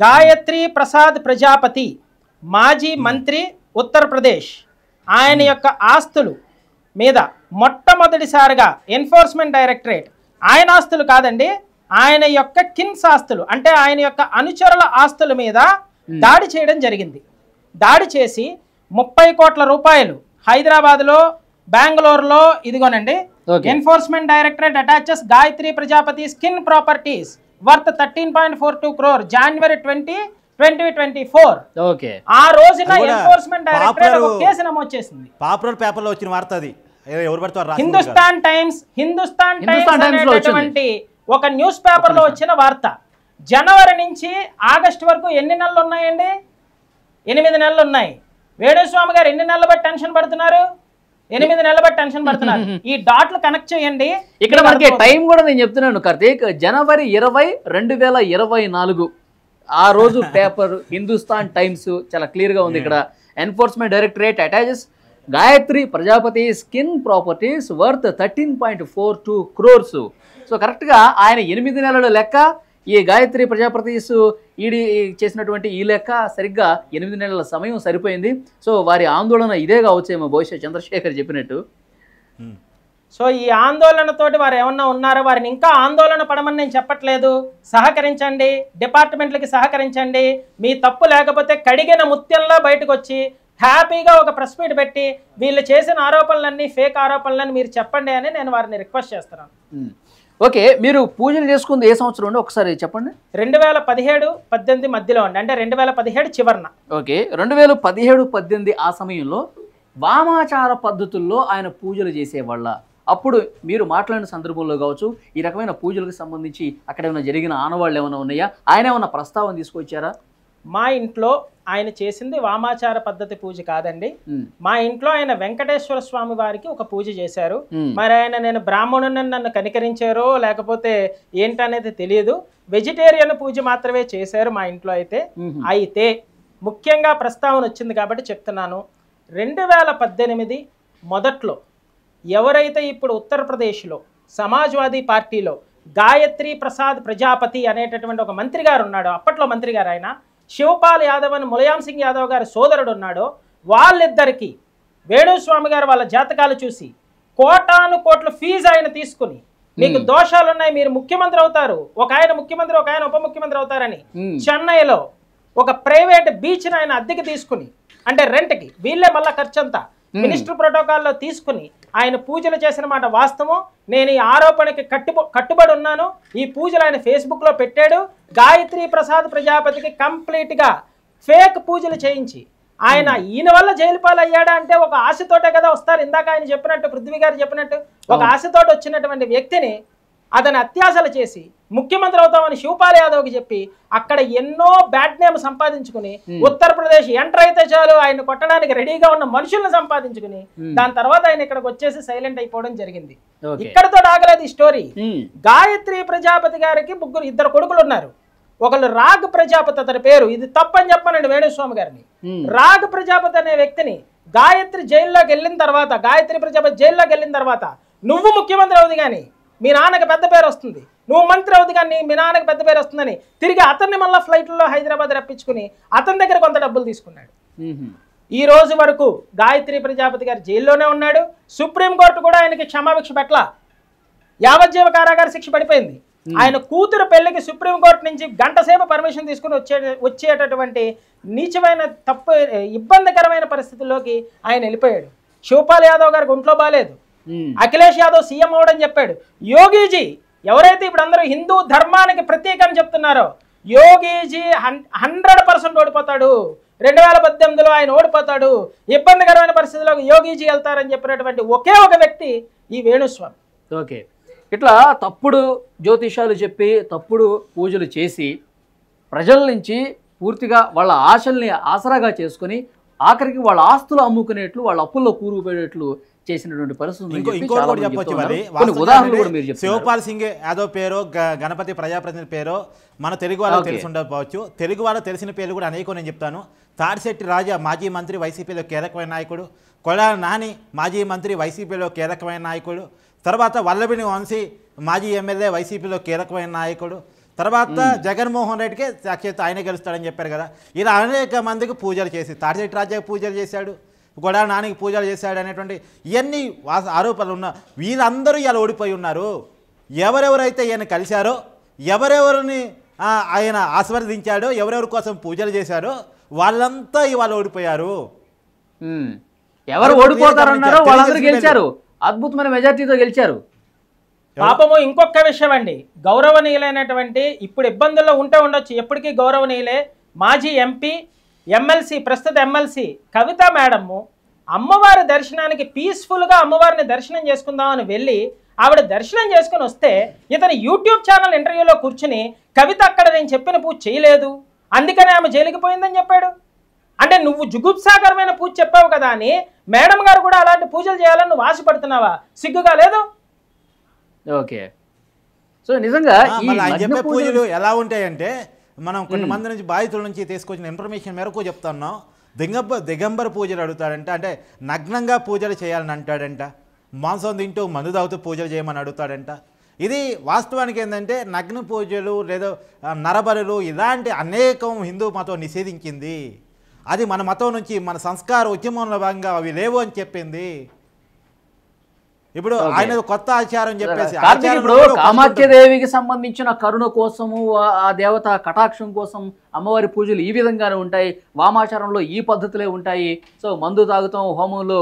గాయత్రి ప్రసాద్ ప్రజాపతి మాజీ మంత్రి ఉత్తరప్రదేశ్ ఆయన యొక్క ఆస్తులు మీద మొట్టమొదటిసారిగా ఎన్ఫోర్స్మెంట్ డైరెక్టరేట్ ఆయన ఆస్తులు కాదండి, ఆయన యొక్క కిన్స్ ఆస్తులు అంటే ఆయన యొక్క అనుచరుల ఆస్తుల మీద దాడి చేయడం జరిగింది. దాడి చేసి 30 కోట్ల రూపాయలు హైదరాబాద్లో బెంగళూరులో ఇదిగోనండి enforcement directorate attaches Gayatri Prajapati skin properties worth 13.42 crore జనవరి 20, 2024. ఆ రోజున ఎన్ఫోర్స్మెంట్ డైరెక్టరేట్ ఒక కేసు నమోదు చేసింది. పాపులర్ పేపర్లో వచ్చిన వార్త అది. ఎవరు పడతారు? హిందుస్థాన్ టైమ్స్ అనేటువంటి ఒక న్యూస్ పేపర్ లో వచ్చిన వార్త. జనవరి నుంచి ఆగస్టు వరకు ఎన్ని నెలలు ఉన్నాయండి? 8 నెలలు ఉన్నాయి. వేణుస్వామి గారు ఎన్ని నెలలు బట్టి టెన్షన్ పడుతున్నారు? 8 నెలలు బట్టి టెన్షన్ పడుతున్నారు. ఈ డాట్లు కనెక్ట్ చేయండి. ఇక్కడ మనకి టైం కూడా నేను చెప్తున్నాను కార్తీక్. జనవరి 20, 2024 ఆ రోజు పేపర్ హిందుస్థాన్ టైమ్స్ చాలా క్లియర్ గా ఉంది. ఇక్కడ enforcement directorate attaches Gayatri Prajapati skin properties worth 13.42 crores. So కరెక్ట్గా ఆయన 8 నెలల లెక్క, ఈ గాయత్రి ప్రజాపతిస్ ఈడీ చేసినటువంటి ఈ లెక్క సరిగ్గా 8 నెలల సమయం సరిపోయింది. సో వారి ఆందోళన ఇదే కావచ్చేమో బహుశా చంద్రశేఖర్ చెప్పినట్టు. సో ఈ ఆందోళనతోటి వారు ఏమన్నా ఉన్నారో వారిని ఇంకా ఆందోళన పడమని నేను చెప్పట్లేదు. సహకరించండి, డిపార్ట్మెంట్లకి సహకరించండి. మీ తప్పు లేకపోతే కడిగిన ముత్యంలో బయటకు వచ్చి హ్యాపీగా ఒక ప్రెస్ మీట్ పెట్టి వీళ్ళు చేసిన ఆరోపణలన్నీ ఫేక్ ఆరోపణలని మీరు చెప్పండి అని నేను వారిని రిక్వెస్ట్ చేస్తున్నాను. ఓకే, మీరు పూజలు చేసుకుంది ఏ సంవత్సరం అండి ఒకసారి చెప్పండి? 2017-18 మధ్యలో అండి, అంటే 2017 చివరన. ఓకే, 2017-18 ఆ సమయంలో వామాచార పద్ధతుల్లో ఆయన పూజలు చేసేవాళ్ళ? అప్పుడు మీరు మాట్లాడిన సందర్భంలో కావచ్చు ఈ రకమైన పూజలకు సంబంధించి అక్కడ ఏమైనా జరిగిన ఆనవాళ్ళు ఏమైనా ఉన్నాయా? ఆయన ఏమైనా ప్రస్తావన తీసుకొచ్చారా? మా ఇంట్లో ఆయన చేసింది వామాచార పద్ధతి పూజ కాదండి. మా ఇంట్లో ఆయన వెంకటేశ్వర స్వామి వారికి ఒక పూజ చేశారు. మరి ఆయన నేను బ్రాహ్మణుని నన్ను కనికరించారో లేకపోతే ఏంటనేది తెలియదు. వెజిటేరియన్ పూజ మాత్రమే చేశారు మా ఇంట్లో. అయితే ముఖ్యంగా ప్రస్తావన వచ్చింది కాబట్టి చెప్తున్నాను. 2018 మొదట్లో ఎవరైతే ఇప్పుడు ఉత్తరప్రదేశ్లో సమాజ్వాదీ పార్టీలో గాయత్రి ప్రసాద్ ప్రజాపతి అనేటటువంటి ఒక మంత్రి గారు ఉన్నాడో, అప్పట్లో మంత్రి గారు ఆయన, శివపాల్ యాదవ్ అని ములాయం సింగ్ యాదవ్ గారి సోదరుడు ఉన్నాడో, వాళ్ళిద్దరికి వేణుస్వామి గారు వాళ్ళ జాతకాలు చూసి కోటాను కోట్ల ఫీజు ఆయన తీసుకుని మీకు దోషాలు ఉన్నాయి, మీరు ముఖ్యమంత్రి అవుతారు, ఒక ఆయన ముఖ్యమంత్రి ఒక ఆయన ఉప ముఖ్యమంత్రి అవుతారని చెన్నైలో ఒక ప్రైవేట్ బీచ్ ని ఆయన అద్దెకి తీసుకుని, అంటే రెంట్కి వీళ్ళే మళ్ళా ఖర్చంతా మినిస్టర్ ప్రోటోకాల్లో తీసుకుని ఆయన పూజలు చేసిన మాట వాస్తవం. నేను ఈ ఆరోపణకి కట్టుబడి ఉన్నాను. ఈ పూజలు ఆయన ఫేస్బుక్ లో పెట్టాడు. గాయత్రి ప్రసాద్ ప్రజాపతికి కంప్లీట్ గా ఫేక్ పూజలు చేయించి ఆయన ఈయన వల్ల జైలు పాలయ్యాడా అంటే ఒక ఆశతోటే కదా వస్తారు. ఇందాక ఆయన చెప్పినట్టు, పృథ్వీ గారు చెప్పినట్టు, ఒక ఆశతోటి వచ్చినటువంటి వ్యక్తిని అతని అత్యాశలు చేసి ముఖ్యమంత్రి అవుతామని శివపాల్ యాదవ్కి చెప్పి అక్కడ ఎన్నో బ్యాడ్ నేమ్ సంపాదించుకుని ఉత్తరప్రదేశ్ ఎంటర్ అయితే చాలు ఆయన కొట్టడానికి రెడీగా ఉన్న మనుషులను సంపాదించుకుని దాని తర్వాత ఆయన ఇక్కడికి వచ్చేసి సైలెంట్ అయిపోవడం జరిగింది. ఇక్కడతో ఆగలేదు ఈ స్టోరీ. గాయత్రి ప్రజాపతి గారికి ఇద్దరు కొడుకులు ఉన్నారు. ఒకళ్ళు రాగ్ ప్రజాపతి, అతని పేరు, ఇది తప్పని చెప్పానండి వేణుస్వామి గారిని. రాగ్ ప్రజాపతి అనే వ్యక్తిని గాయత్రి జైల్లోకి వెళ్ళిన తర్వాత, గాయత్రి ప్రజాపతి జైల్లోకి వెళ్ళిన తర్వాత, నువ్వు ముఖ్యమంత్రి అవుది కానీ మీ నాన్నకి పెద్ద పేరు వస్తుంది, నువ్వు మంత్రి అవుది కానీ మీ నాన్నకి పెద్ద పేరు వస్తుందని తిరిగి అతన్ని మళ్ళీ ఫ్లైట్లో హైదరాబాద్ రప్పించుకుని అతని దగ్గర కొంత డబ్బులు తీసుకున్నాడు. ఈ రోజు వరకు గాయత్రి ప్రజాపతి గారు జైల్లోనే ఉన్నాడు. సుప్రీంకోర్టు కూడా ఆయనకి క్షమాభిక్ష పెట్టలా, యావజ్జీవ కారాగార శిక్ష పడిపోయింది. ఆయన కూతురు పెళ్లికి సుప్రీంకోర్టు నుంచి గంట సేపు పర్మిషన్ తీసుకుని వచ్చేటటువంటి నీచమైన తప్పు ఇబ్బందికరమైన పరిస్థితుల్లోకి ఆయన వెళ్ళిపోయాడు. శివపాల్ యాదవ్ గారికి ఒంట్లో బాలేదు, అఖిలేష్ యాదవ్ సీఎం అవడం చెప్పాడు. యోగీజీ ఎవరైతే ఇప్పుడు అందరూ హిందూ ధర్మానికి ప్రతీక అని చెప్తున్నారో, యోగీజీ 100% ఓడిపోతాడు. 2018లో ఆయన ఓడిపోతాడు. ఇబ్బందికరమైన పరిస్థితుల్లోకి యోగీజీ వెళ్తారని చెప్పినటువంటి ఒకే ఒక వ్యక్తి ఈ వేణుస్వామి. ఓకే, ఇట్లా తప్పుడు జ్యోతిషాలు చెప్పి తప్పుడు పూజలు చేసి ప్రజల నుంచి పూర్తిగా వాళ్ళ ఆశల్ని ఆసరాగా చేసుకుని ఆఖరికి వాళ్ళ ఆస్తులు అమ్ముకునేట్లు వాళ్ళ అప్పుల్లో కూరుకుపోయేట్లు చేసినటువంటి పరిస్థితి. ఇంకోటి కూడా చెప్పొచ్చు మరి, ఉదాహరణలు కూడా మీరు చెప్పారు. శివపాల్ సింగ్ యాదవ్ పేరో గణపతి ప్రజాప్రతినిధి పేరో మన తెలుగు వాళ్ళకి తెలిసి ఉండకపోవచ్చు. తెలుగు వాళ్ళకి తెలిసిన పేర్లు కూడా అనేకం నేను చెప్తాను. తాడిశెట్టి రాజా మాజీ మంత్రి వైసీపీలో కీలకమైన నాయకుడు, కొడాలి నాని మాజీ మంత్రి వైసీపీలో కీలకమైన నాయకుడు, తర్వాత వల్లభిని వంశీ మాజీ ఎమ్మెల్యే వైసీపీలో కీలకమైన నాయకుడు, తర్వాత జగన్మోహన్ రెడ్డికి సాక్షాత్ ఆయన గెలుస్తాడని చెప్పారు కదా. ఇలా అనేక మందికి పూజలు చేసి తాడిశెట్టి రాజాకి పూజలు చేశాడు, కొడాలి నానికి పూజలు చేశాడు అనేటువంటి ఇవన్నీ ఆరోపణలు ఉన్న వీళ్ళందరూ ఇలా ఓడిపోయి ఉన్నారు. ఎవరెవరైతే ఈయన కలిశారో, ఎవరెవరిని ఆయన ఆస్వాదించాడో, ఎవరెవరి కోసం పూజలు చేశారో వాళ్ళంతా ఇవాళ ఓడిపోయారు. ఎవరు ఓడిపోతారన్నారో వాళ్ళందరూ గెలిచారు, అద్భుతమైన మెజార్టీతో గెలిచారు. పాపము ఇంకొక విషయం అండి, గౌరవనీయులైనటువంటి ఇప్పుడు ఇబ్బందుల్లో ఉంటే ఉండొచ్చు, ఎప్పటికీ గౌరవనీయులే మాజీ ఎంపీ ఎమ్మెల్సీ ప్రస్తుత ఎమ్మెల్సీ కవిత మేడము అమ్మవారి దర్శనానికి పీస్ఫుల్గా అమ్మవారిని దర్శనం చేసుకుందామని వెళ్ళి ఆవిడ దర్శనం చేసుకుని వస్తే ఇతను యూట్యూబ్ ఛానల్ ఇంటర్వ్యూలో కూర్చుని కవిత అక్కడ నేను చెప్పిన పూజ చేయలేదు అందుకనే ఆమె జైలుకి పోయిందని చెప్పాడు. అంటే నువ్వు జుగుప్సాకరమైన పూజ చెప్పావు కదా అని మేడం గారు కూడా అలాంటి పూజలు చేయాలని నువ్వు ఆశపడుతున్నావా? సిగ్గుగా లేదు? ఓకే, సో నిజంగా చెప్పే పూజలు ఎలా ఉంటాయంటే మనం కొంతమంది నుంచి బాధితుల నుంచి తీసుకొచ్చిన ఇన్ఫర్మేషన్ మేరకు చెప్తున్నాం. దిగంబర పూజలు అడుగుతాడంట, అంటే నగ్నంగా పూజలు చేయాలని అంటాడంట, మాంసం తింటూ మందు తాగుతూ పూజలు చేయమని అడుగుతాడంట. ఇది వాస్తవానికి ఏంటంటే నగ్న పూజలు లేదా నరబలులు ఇలాంటి అనేకం హిందూ మతం నిషేధించింది. అది మన మతం నుంచి మన సంస్కార ఉద్యమంలో భాగంగా అవి లేవు అని చెప్పింది. ఇప్పుడు ఆయన కొత్త ఆచారం చెప్పేసి ఇప్పుడు కామాఖ్యదేవికి సంబంధించిన కరుణ కోసము ఆ దేవత కటాక్షం కోసం అమ్మవారి పూజలు ఈ విధంగానే ఉంటాయి, వామాచారంలో ఈ పద్ధతులే ఉంటాయి. సో మందు తాగుతాం, హోమంలో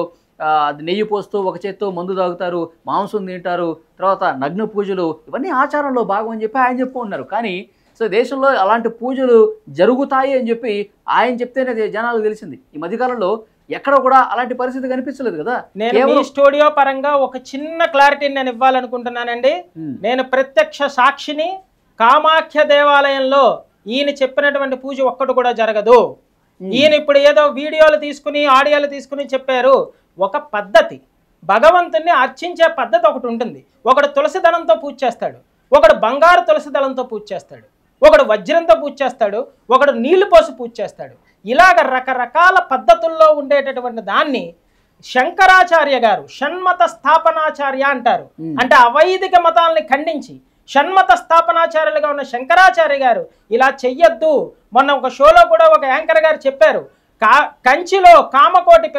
నెయ్యి పోస్తూ ఒక చేత్తో మందు తాగుతారు, మాంసం తింటారు, తర్వాత నగ్న పూజలు ఇవన్నీ ఆచారంలో భాగం అని చెప్పి ఆయన చెప్పు ఉన్నారు. కానీ సో దేశంలో అలాంటి పూజలు జరుగుతాయి అని చెప్పి ఆయన చెప్తేనే జనాలకు తెలిసింది. ఈ మధ్యకాలంలో ఎక్కడ కూడా అలాంటి పరిస్థితి కనిపించలేదు కదా. నేను స్టూడియో పరంగా ఒక చిన్న క్లారిటీని నేను ఇవ్వాలనుకుంటున్నానండి. నేను ప్రత్యక్ష సాక్షిని. కామాఖ్య దేవాలయంలో ఈయన చెప్పినటువంటి పూజ ఒక్కటి కూడా జరగదు. ఈయన ఇప్పుడు ఏదో వీడియోలు తీసుకుని ఆడియోలు తీసుకుని చెప్పారు. ఒక పద్ధతి, భగవంతుని అర్చించే పద్ధతి ఒకటి ఉంటుంది. ఒకడు తులసి దళంతో పూజ చేస్తాడు, ఒకడు బంగారు తులసి దళంతో పూజ చేస్తాడు, ఒకడు వజ్రంతో పూజ చేస్తాడు, ఒకడు నీళ్లు పోసి పూజ చేస్తాడు. ఇలాగ రకరకాల పద్ధతుల్లో ఉండేటటువంటి దాన్ని శంకరాచార్య గారు షణ్మత స్థాపనాచార్య అంటారు. అంటే అవైదిక మతాలని ఖండించి షణ్మత స్థాపనాచార్యులుగా ఉన్న శంకరాచార్య గారు ఇలా చెయ్యొద్దు. మొన్న ఒక షోలో కూడా ఒక యాంకర్ గారు చెప్పారు, కంచిలో కామకోటి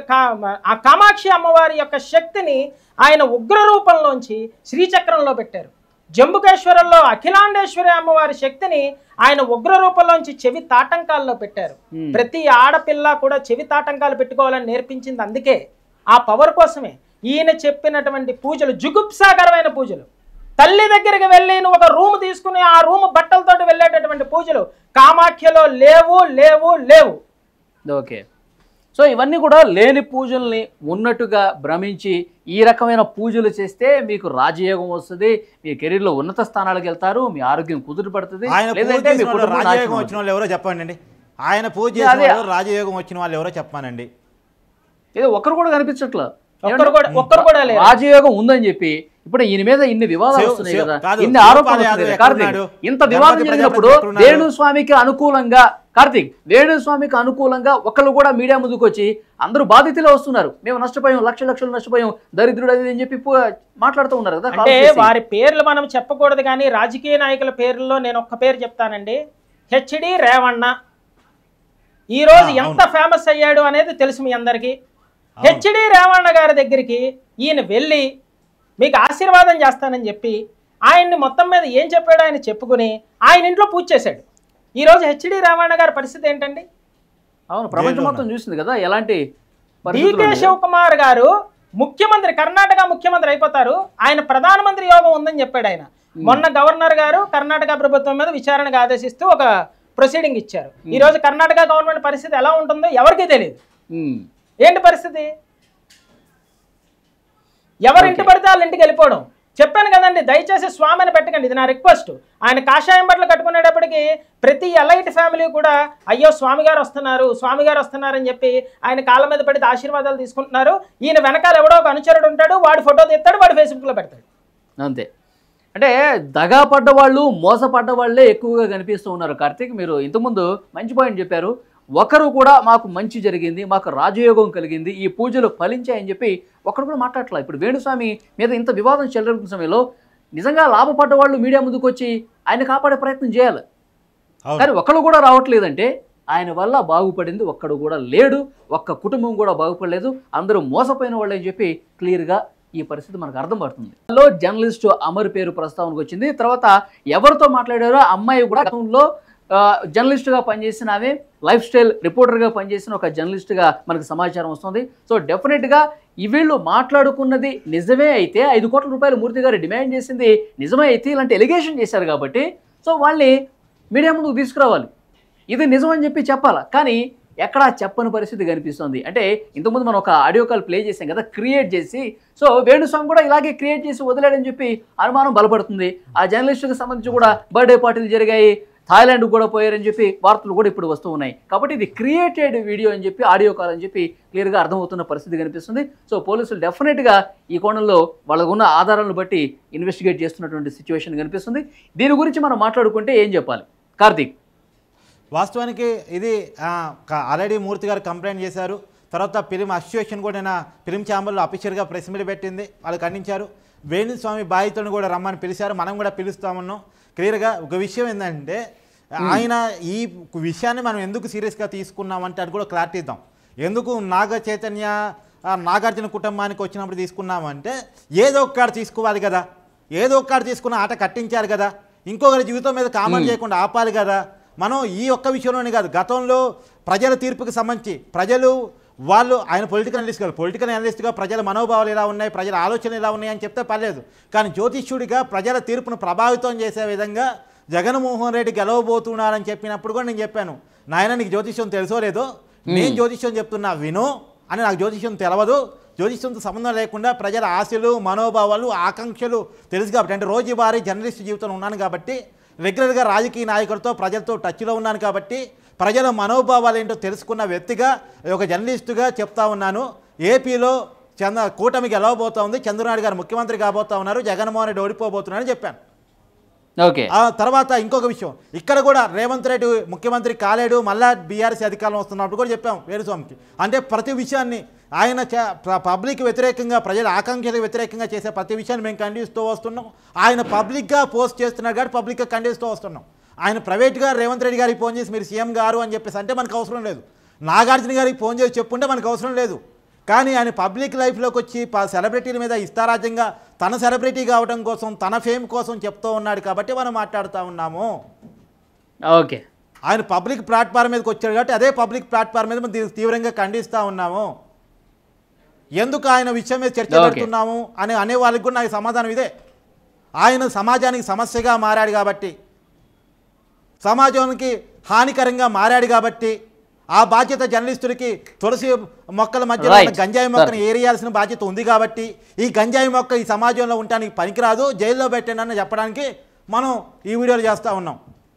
ఆ కామాక్షి అమ్మవారి యొక్క శక్తిని ఆయన ఉగ్ర రూపంలోంచి శ్రీచక్రంలో పెట్టారు. జంబుకేశ్వరంలో అఖిలాండేశ్వరి అమ్మవారి శక్తిని ఆయన ఉగ్ర రూపంలోంచి చెవి తాటంకాల్లో పెట్టారు. ప్రతి ఆడపిల్ల కూడా చెవి తాటంకాలు పెట్టుకోవాలని నేర్పించింది అందుకే, ఆ పవర్ కోసమే. ఈయన చెప్పినటువంటి పూజలు జుగుప్సాకరమైన పూజలు, తల్లి దగ్గరికి వెళ్ళి నువ్వు ఒక రూమ్ తీసుకుని ఆ రూమ్ బట్టలతోటి వెళ్ళేటటువంటి పూజలు కామాఖ్యలో లేవు లేవు లేవు. ఓకే, సో ఇవన్నీ కూడా లేని పూజల్ని ఉన్నట్టుగా భ్రమించి ఈ రకమైన పూజలు చేస్తే మీకు రాజయోగం వస్తుంది, మీ కెరీర్లో ఉన్నత స్థానాలకు వెళ్తారు, మీ ఆరోగ్యం కుదురుపడుతుంది. రాజయోగం వచ్చిన వాళ్ళు ఎవరో చెప్పండి, ఆయన పూజ రాజయోగం వచ్చిన వాళ్ళు ఎవరో చెప్పానండి. ఏదో ఒక్కరు కూడా కనిపించట్లా, రాజయోగం ఉందని చెప్పి. ఇప్పుడు ఈయన మీద ఇన్ని వివాదాలు వస్తున్నాయి కదా, ఇన్ని ఆరోపణలు. కార్తీక్, ఇంత వివాదం జరిగినప్పుడు వేణుస్వామికి అనుకూలంగా వేణుస్వామికి అనుకూలంగా ఒకళ్ళు కూడా మీడియా ముందుకు వచ్చి అందరూ బాధితులే వస్తున్నారు, మేము నష్టపోయాం, లక్షలు నష్టపోయాం, దరిద్రుడు అది అని చెప్పి మాట్లాడుతూ ఉన్నారు కదా. అంటే వారి పేర్లు మనం చెప్పకూడదు, కానీ రాజకీయ నాయకుల పేర్లలో నేను ఒక్క పేరు చెప్తానండి. హెచ్డి రేవణ్ణ ఈ రోజు ఎంత ఫేమస్ అయ్యాడు అనేది తెలుసు మీ అందరికీ. హెచ్డి రేవణ్ణ గారి దగ్గరికి ఈయన వెళ్ళి మీకు ఆశీర్వాదం చేస్తానని చెప్పి ఆయన్ని మొత్తం మీద ఏం చెప్పాడో ఆయన చెప్పుకుని ఆయన ఇంట్లో పూజ చేశాడు. ఈరోజు హెచ్డి రేవణ్ణ గారి పరిస్థితి ఏంటండి? అవును, ప్రపంచం మొత్తం చూసింది కదా ఎలాంటి. డికే శివకుమార్ గారు ముఖ్యమంత్రి, కర్ణాటక ముఖ్యమంత్రి అయిపోతారు, ఆయన ప్రధానమంత్రి యోగం ఉందని చెప్పాడు ఆయన. మొన్న గవర్నర్ గారు కర్ణాటక ప్రభుత్వం మీద విచారణకు ఆదేశిస్తూ ఒక ప్రొసీడింగ్ ఇచ్చారు. ఈరోజు కర్ణాటక గవర్నమెంట్ పరిస్థితి ఎలా ఉంటుందో ఎవరికీ తెలియదు. ఏంటి పరిస్థితి? ఎవరింటి పడితే వాళ్ళ ఇంటికి వెళ్ళిపోవడం, చెప్పాను కదండి, దయచేసి స్వామిని పెట్టకండి, ఇది నా రిక్వెస్ట్. ఆయన కాషాయం బట్టలు కట్టుకునేటప్పటికి ప్రతి ఎలైట్ ఫ్యామిలీ కూడా అయ్యో స్వామి గారు వస్తున్నారని చెప్పి ఆయన కాళ్ళ మీద పడితే ఆశీర్వాదాలు తీసుకుంటున్నారు. ఈయన వెనకాల ఎవడో ఒక అనుచరుడు ఉంటాడు, వాడు ఫోటో తీస్తాడు, వాడు ఫేస్బుక్లో పెడతాడు. అంతే. అంటే దగా పడ్డ వాళ్ళు, మోసపడ్డ వాళ్ళే ఎక్కువగా కనిపిస్తూ ఉన్నారు. కార్తీక్, మీరు ఇంతకుముందు మంచి పాయింట్ చెప్పారు. ఒకరు కూడా మాకు మంచి జరిగింది, మాకు రాజయోగం కలిగింది, ఈ పూజలు ఫలించాయని చెప్పి ఒకరు కూడా మాట్లాడట్లేదు. ఇప్పుడు వేణుస్వామి మీద ఇంత వివాదం చెలరేగుతున్న సమయంలో నిజంగా లాభపడ్డ వాళ్ళు మీడియా ముందుకు వచ్చి ఆయన కాపాడే ప్రయత్నం చేయాలి. కానీ ఒకళ్ళు కూడా రావట్లేదంటే ఆయన వల్ల బాగుపడింది ఒక్కడు కూడా లేడు, ఒక్క కుటుంబం కూడా బాగుపడలేదు, అందరూ మోసపోయిన వాళ్ళు అని చెప్పి క్లియర్గా ఈ పరిస్థితి మనకు అర్థం పడుతుంది. లో జర్నలిస్ట్ అమర్ పేరు ప్రస్తావనకు వచ్చింది. తర్వాత ఎవరితో మాట్లాడారో అమ్మాయి కూడా గతంలో జర్నలిస్ట్గా పనిచేసిన, ఆమె లైఫ్ స్టైల్ రిపోర్టర్గా పనిచేసిన ఒక జర్నలిస్ట్గా మనకు సమాచారం వస్తుంది. సో డెఫినెట్గా వీళ్ళు మాట్లాడుకున్నది నిజమే అయితే, 5 కోట్ల రూపాయలు మూర్తి గారు డిమాండ్ చేసింది నిజమే అయితే ఇలాంటి ఎలిగేషన్ చేశారు కాబట్టి సో వాళ్ళని మీడియా ముందుకు తీసుకురావాలి, ఇది నిజం అని చెప్పి చెప్పాలి. కానీ ఎక్కడా చెప్పని పరిస్థితి కనిపిస్తుంది. అంటే ఇంతకుముందు మనం ఒక ఆడియో కాల్ ప్లే చేసాం కదా, క్రియేట్ చేసి. సో వేణుస్వామి కూడా ఇలాగే క్రియేట్ చేసి వదిలేడని చెప్పి అనుమానం బలపడుతుంది. ఆ జర్నలిస్టుకి సంబంధించి కూడా బర్త్డే పార్టీలు జరిగాయి, థాయిలాండ్ కూడా పోయారని చెప్పి వార్తలు కూడా ఇప్పుడు వస్తూ ఉన్నాయి. కాబట్టి ఇది క్రియేటెడ్ వీడియో అని చెప్పి, ఆడియో కాల్ అని చెప్పి క్లియర్గా అర్థమవుతున్న పరిస్థితి కనిపిస్తుంది. సో పోలీసులు డెఫినెట్గా ఈ కోణంలో వాళ్ళకు ఉన్న ఆధారాలను బట్టి ఇన్వెస్టిగేట్ చేస్తున్నటువంటి సిచ్యువేషన్ కనిపిస్తుంది. దీని గురించి మనం మాట్లాడుకుంటే ఏం చెప్పాలి కార్తీక్? వాస్తవానికి ఇది ఆల్రెడీ మూర్తి గారు కంప్లైంట్ చేశారు. తర్వాత ఫిలిం అసోసియేషన్ కూడా ఫిలిం ఛాంబర్లో అఫీషియల్గా ప్రెస్ మీట్ పెట్టింది, వాళ్ళు ఖండించారు. వేణుస్వామి బాధితులను కూడా రమ్మని పిలిచారు, మనం కూడా పిలుస్తామన్నాం. క్లియర్గా ఒక విషయం ఏంటంటే ఆయన ఈ విషయాన్ని మనం ఎందుకు సీరియస్గా తీసుకున్నామంటే అది కూడా క్లారిటీ ఇద్దాం. ఎందుకు నాగార్జున కుటుంబానికి వచ్చినప్పుడు తీసుకున్నామంటే ఏదో ఒక్కటి తీసుకోవాలి కదా, ఏదో ఒక్కటి తీసుకున్న ఆట కట్టించారు కదా, ఇంకొకరి జీవితం మీద కామెంట్ చేయకుండా ఆపాలి కదా. మనం ఈ ఒక్క విషయంలోనే కాదు, గతంలో ప్రజల తీర్పుకి సంబంధించి వాళ్ళు ఆయన పొలిటికల్ అనలిస్ట్గా ప్రజల మనోభావాలు ఎలా ఉన్నాయి, ప్రజల ఆలోచనలు ఎలా ఉన్నాయి అని చెప్తే పర్లేదు. కానీ జ్యోతిష్యుడిగా ప్రజల తీర్పును ప్రభావితం చేసే విధంగా జగన్మోహన్ రెడ్డి గెలవబోతున్నారని చెప్పినప్పుడు కూడా నేను చెప్పాను, నాయన నీకు జ్యోతిష్యం తెలుసో లేదో, నేను జ్యోతిష్యం చెప్తున్నా విను అని, నాకు జ్యోతిష్యం తెలవదు, జ్యోతిష్యంతో సంబంధం లేకుండా ప్రజల ఆశలు, మనోభావాలు, ఆకాంక్షలు తెలుసు కాబట్టి, అంటే రోజువారీ జర్నలిస్ట్ జీవితంలో ఉన్నాను కాబట్టి, రెగ్యులర్గా రాజకీయ నాయకులతో ప్రజలతో టచ్లో ఉన్నాను కాబట్టి, ప్రజల మనోభావాలు ఏంటో తెలుసుకున్న వ్యక్తిగా, ఒక జర్నలిస్టుగా చెప్తా ఉన్నాను. ఏపీలో కూటమి గెలవబోతా ఉంది, చంద్రబాబు గారు ముఖ్యమంత్రి కాబోతా ఉన్నారు, జగన్మోహన్ రెడ్డి ఓడిపోబోతున్నారని చెప్పాను. ఓకే. ఆ తర్వాత ఇంకొక విషయం, ఇక్కడ కూడా రేవంత్ రెడ్డి ముఖ్యమంత్రి కాలేడు, మళ్ళా బీఆర్ఎస్ అధికారం వస్తున్నప్పుడు కూడా చెప్పాం వేణుస్వామికి. అంటే ప్రతి విషయాన్ని ఆయన పబ్లిక్ వ్యతిరేకంగా, ప్రజల ఆకాంక్షలకు వ్యతిరేకంగా చేసే ప్రతి విషయాన్ని మేము ఖండిస్తూ వస్తున్నాం. ఆయన పబ్లిక్గా పోస్ట్ చేస్తున్నారు కాబట్టి పబ్లిక్గా ఖండిస్తూ వస్తున్నాం. ఆయన ప్రైవేట్గా రేవంత్ రెడ్డి గారికి ఫోన్ చేసి మీరు సీఎం గారు అని చెప్పేసి అంటే మనకు అవసరం లేదు, నాగార్జున గారికి ఫోన్ చేసి చెప్పుంటే మనకు అవసరం లేదు. కానీ ఆయన పబ్లిక్ లైఫ్లోకి వచ్చి సెలబ్రిటీల మీద ఇష్టారాజ్యంగా తన సెలబ్రిటీ కావడం కోసం, తన ఫేమ్ కోసం చెప్తూ ఉన్నాడు కాబట్టి మనం మాట్లాడుతూ ఉన్నాము. ఓకే. ఆయన పబ్లిక్ ప్లాట్ఫామ్ మీదకి వచ్చాడు కాబట్టి అదే పబ్లిక్ ప్లాట్ఫామ్ మీద మనం తీవ్రంగా ఖండిస్తూ ఉన్నాము. ఎందుకు ఆయన విషయం మీద చర్చ పెడుతున్నాము అనే వాళ్ళకి కూడా నాకు సమాధానం ఇదే. ఆయన సమాజానికి సమస్యగా మారాడు కాబట్టి, సమాజానికి హానికరంగా మారాడు కాబట్టి, ఆ బాధ్యత జర్నలిస్టులకి తులసి మొక్కల మధ్యలో గంజాయి మొక్కను ఏరియాల్సిన బాధ్యత ఉంది కాబట్టి, ఈ గంజాయి మొక్క ఈ సమాజంలో ఉండడానికి పనికిరాదు, జైల్లో పెట్టండి అని చెప్పడానికి మనం ఈ వీడియోలు చేస్తూ ఉన్నాం.